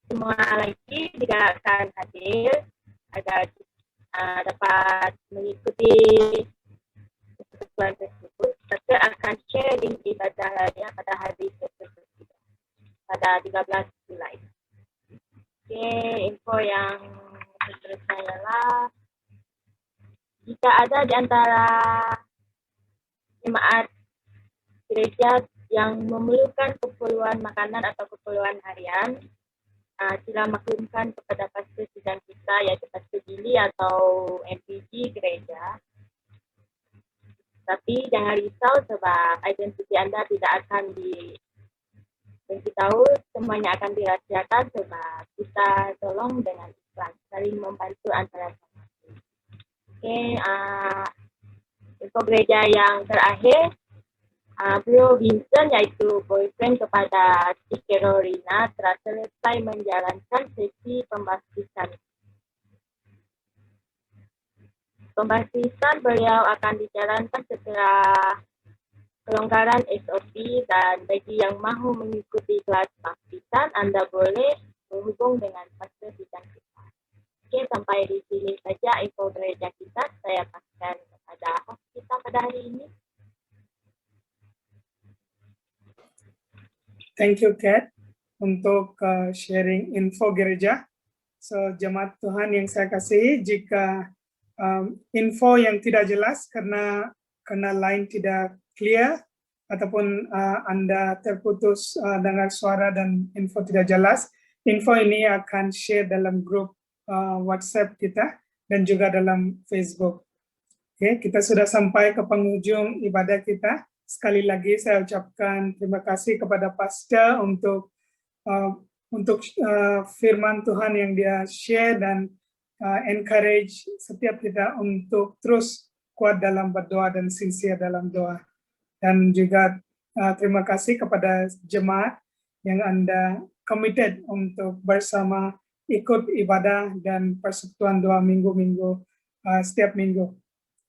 Semua lagi juga akan hadir agar dapat mengikuti persekutuan tersebut. Kita akan share link ibadah raya pada hari tersebut pada 13 Julai. Oke, info yang seterusnya ialah jika ada di antara jemaat gereja yang memerlukan keperluan makanan atau keperluan harian, sila maklumkan kepada pastor sidang kita, yaitu Pastor Billy atau MPG gereja. Tapi jangan risau sebab identiti Anda tidak akan diberitahu, semuanya akan dirahasiakan sebab kita tolong dengan ikhlas, saling membantu antara sama. Oke, info gereja yang terakhir, Bro Vincent yaitu boyfriend kepada Sister Rina telah selesai menjalankan sesi pembaptisan. Pembaptisan beliau akan dijalankan setelah kelonggaran SOP, dan bagi yang mahu mengikuti kelas baptisan, Anda boleh menghubung dengan pastor sidang kita. Oke, sampai di sini saja info gereja kita. Saya paskan kepada host kita pada hari ini. Thank you, Kat, untuk sharing info gereja. So, jemaat Tuhan yang saya kasihi, jika info yang tidak jelas karena line tidak clear, ataupun Anda terputus dengar suara dan info tidak jelas, info ini akan share dalam grup WhatsApp kita dan juga dalam Facebook. Oke, kita sudah sampai ke penghujung ibadah kita. Sekali lagi saya ucapkan terima kasih kepada Pastor untuk firman Tuhan yang dia share dan encourage setiap kita untuk terus kuat dalam berdoa dan sincere dalam doa. Dan juga terima kasih kepada jemaat yang Anda committed untuk bersama ikut ibadah dan persekutuan doa minggu-minggu setiap minggu.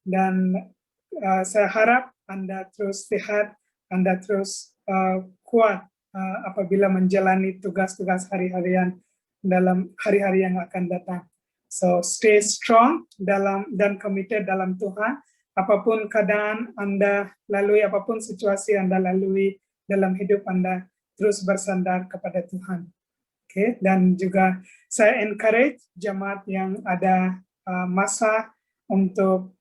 Dan saya harap Anda terus sehat, Anda terus kuat apabila menjalani tugas-tugas hari-harian dalam hari-hari yang akan datang. So stay strong dan committed dalam Tuhan. Apapun keadaan Anda lalui, apapun situasi Anda lalui dalam hidup Anda, terus bersandar kepada Tuhan. Oke, dan juga saya encourage jemaat yang ada masa untuk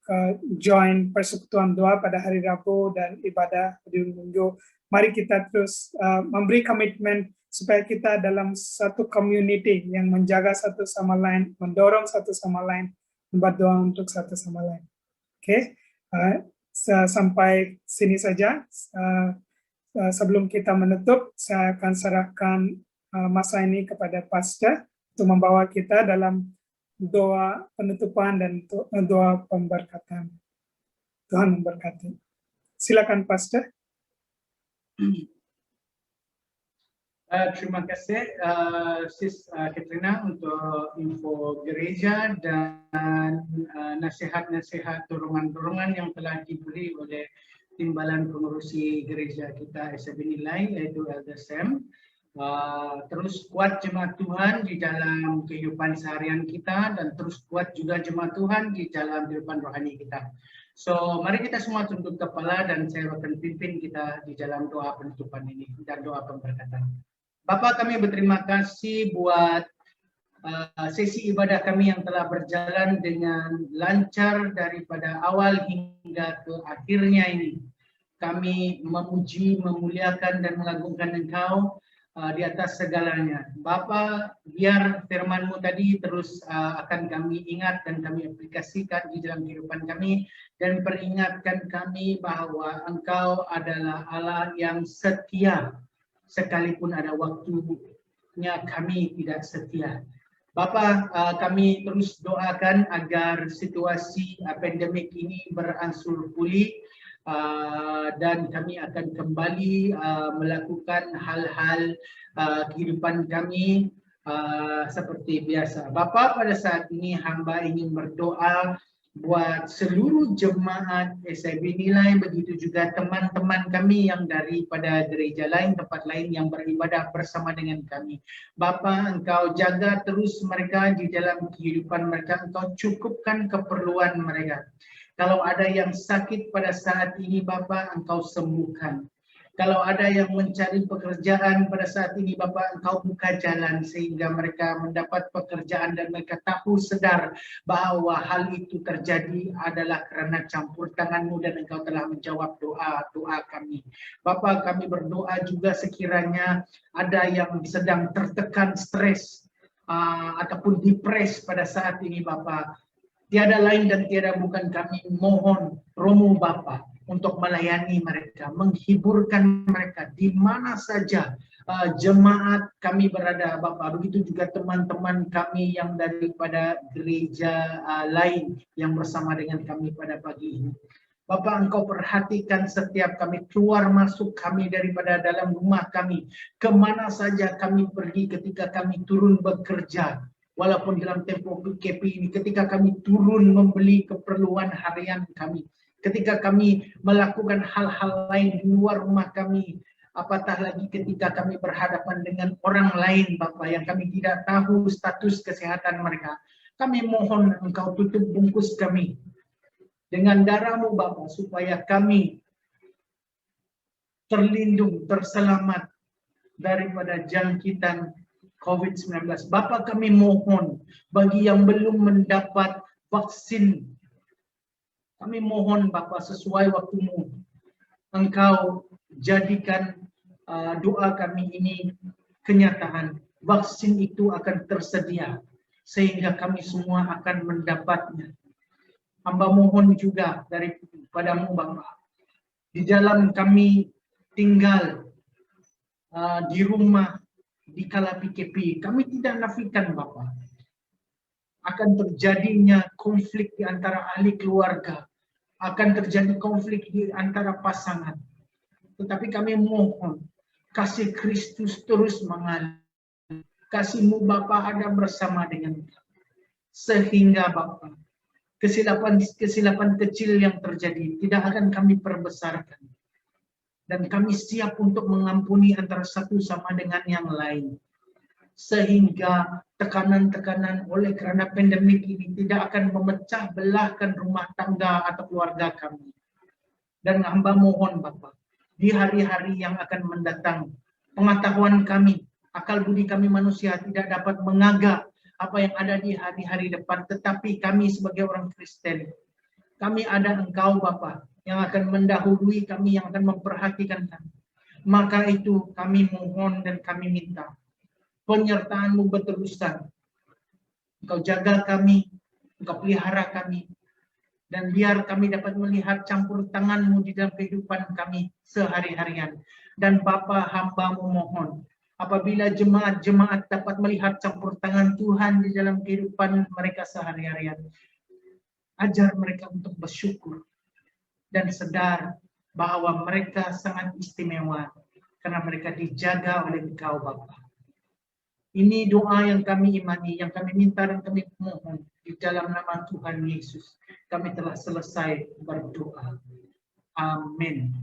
join persekutuan doa pada hari Rabu dan ibadah di Minggu. Mari kita terus memberi komitmen supaya kita dalam satu community yang menjaga satu sama lain, mendorong satu sama lain, berdoa untuk satu sama lain. Oke. Sampai sini saja. Sebelum kita menutup, saya akan serahkan masa ini kepada Pastor untuk membawa kita dalam doa penutupan dan doa pemberkatan. Tuhan memberkati. Silakan Pastor. Terima kasih Sis Katrina untuk info gereja dan nasihat-nasihat dorongan-dorongan yang telah diberi oleh timbalan pengurusi gereja kita SAB Nilai, yaitu Elder Sam. Terus kuat jemaat Tuhan di dalam kehidupan seharian kita dan terus kuat juga jemaat Tuhan di dalam kehidupan rohani kita. So mari kita semua tunduk kepala dan saya akan pimpin kita di dalam doa penutupan ini dan doa pemberkatan. Bapak, kami berterima kasih buat sesi ibadah kami yang telah berjalan dengan lancar daripada awal hingga ke akhirnya ini. Kami memuji, memuliakan dan mengagungkan Engkau di atas segalanya. Bapa, biar firman-Mu tadi terus akan kami ingat dan kami aplikasikan di dalam kehidupan kami dan peringatkan kami bahwa Engkau adalah Allah yang setia sekalipun ada waktunya kami tidak setia. Bapa, kami terus doakan agar situasi pandemik ini berangsur pulih dan kami akan kembali melakukan hal-hal kehidupan kami seperti biasa. Bapa, pada saat ini hamba ingin berdoa buat seluruh jemaat SAB Nilai, begitu juga teman-teman kami yang daripada gereja lain, tempat lain yang beribadah bersama dengan kami. Bapa, Engkau jaga terus mereka di dalam kehidupan mereka, Engkau cukupkan keperluan mereka. Kalau ada yang sakit pada saat ini, Bapa, Engkau sembuhkan. Kalau ada yang mencari pekerjaan pada saat ini, Bapa, Engkau buka jalan sehingga mereka mendapat pekerjaan dan mereka tahu sedar bahwa hal itu terjadi adalah karena campur tangan-Mu dan Engkau telah menjawab doa-doa kami. Bapa, kami berdoa juga sekiranya ada yang sedang tertekan stres ataupun depres pada saat ini, Bapa. Tiada lain dan tiada bukan kami mohon Romo Bapa untuk melayani mereka, menghiburkan mereka di mana saja jemaat kami berada, Bapa. Begitu juga teman-teman kami yang daripada gereja lain yang bersama dengan kami pada pagi ini. Bapa, Engkau perhatikan setiap kami, keluar masuk kami daripada dalam rumah kami, kemana saja kami pergi ketika kami turun bekerja. Walaupun dalam tempoh PKP ini, ketika kami turun membeli keperluan harian kami, ketika kami melakukan hal-hal lain di luar rumah kami, apatah lagi ketika kami berhadapan dengan orang lain, Bapa, yang kami tidak tahu status kesehatan mereka. Kami mohon Engkau tutup bungkus kami dengan darah-Mu, Bapa, supaya kami terlindung, terselamat daripada jangkitan COVID-19. Bapa, kami mohon bagi yang belum mendapat vaksin, kami mohon Bapa, sesuai waktu-Mu, Engkau jadikan doa kami ini kenyataan. Vaksin itu akan tersedia sehingga kami semua akan mendapatnya. Hamba mohon juga daripadamu Bapa, di dalam kami tinggal di rumah di kala PKP, kami tidak nafikan Bapa akan terjadinya konflik di antara ahli keluarga, akan terjadi konflik di antara pasangan. Tetapi kami mohon kasih Kristus terus mengalir, kasih-Mu Bapa ada bersama dengan kami, sehingga Bapa kesilapan kecil yang terjadi tidak akan kami perbesarkan. Dan kami siap untuk mengampuni antara satu sama dengan yang lain. Sehingga tekanan-tekanan oleh kerana pandemik ini tidak akan memecah belahkan rumah tangga atau keluarga kami. Dan hamba mohon Bapa, di hari-hari yang akan mendatang, pengetahuan kami, akal budi kami manusia tidak dapat mengagak apa yang ada di hari-hari depan. Tetapi kami sebagai orang Kristen, kami ada Engkau Bapa yang akan mendahului kami, yang akan memperhatikan kami. Maka itu kami mohon dan kami minta penyertaan-Mu berterusan. Engkau jaga kami, Engkau pelihara kami, dan biar kami dapat melihat campur tangan-Mu di dalam kehidupan kami sehari-harian. Dan Bapa, hamba-Mu mohon, apabila jemaat-jemaat dapat melihat campur tangan Tuhan di dalam kehidupan mereka sehari-harian, ajar mereka untuk bersyukur dan sadar bahwa mereka sangat istimewa karena mereka dijaga oleh Engkau Bapa. Ini doa yang kami imani, yang kami minta dan kami mohon di dalam nama Tuhan Yesus. Kami telah selesai berdoa. Amin.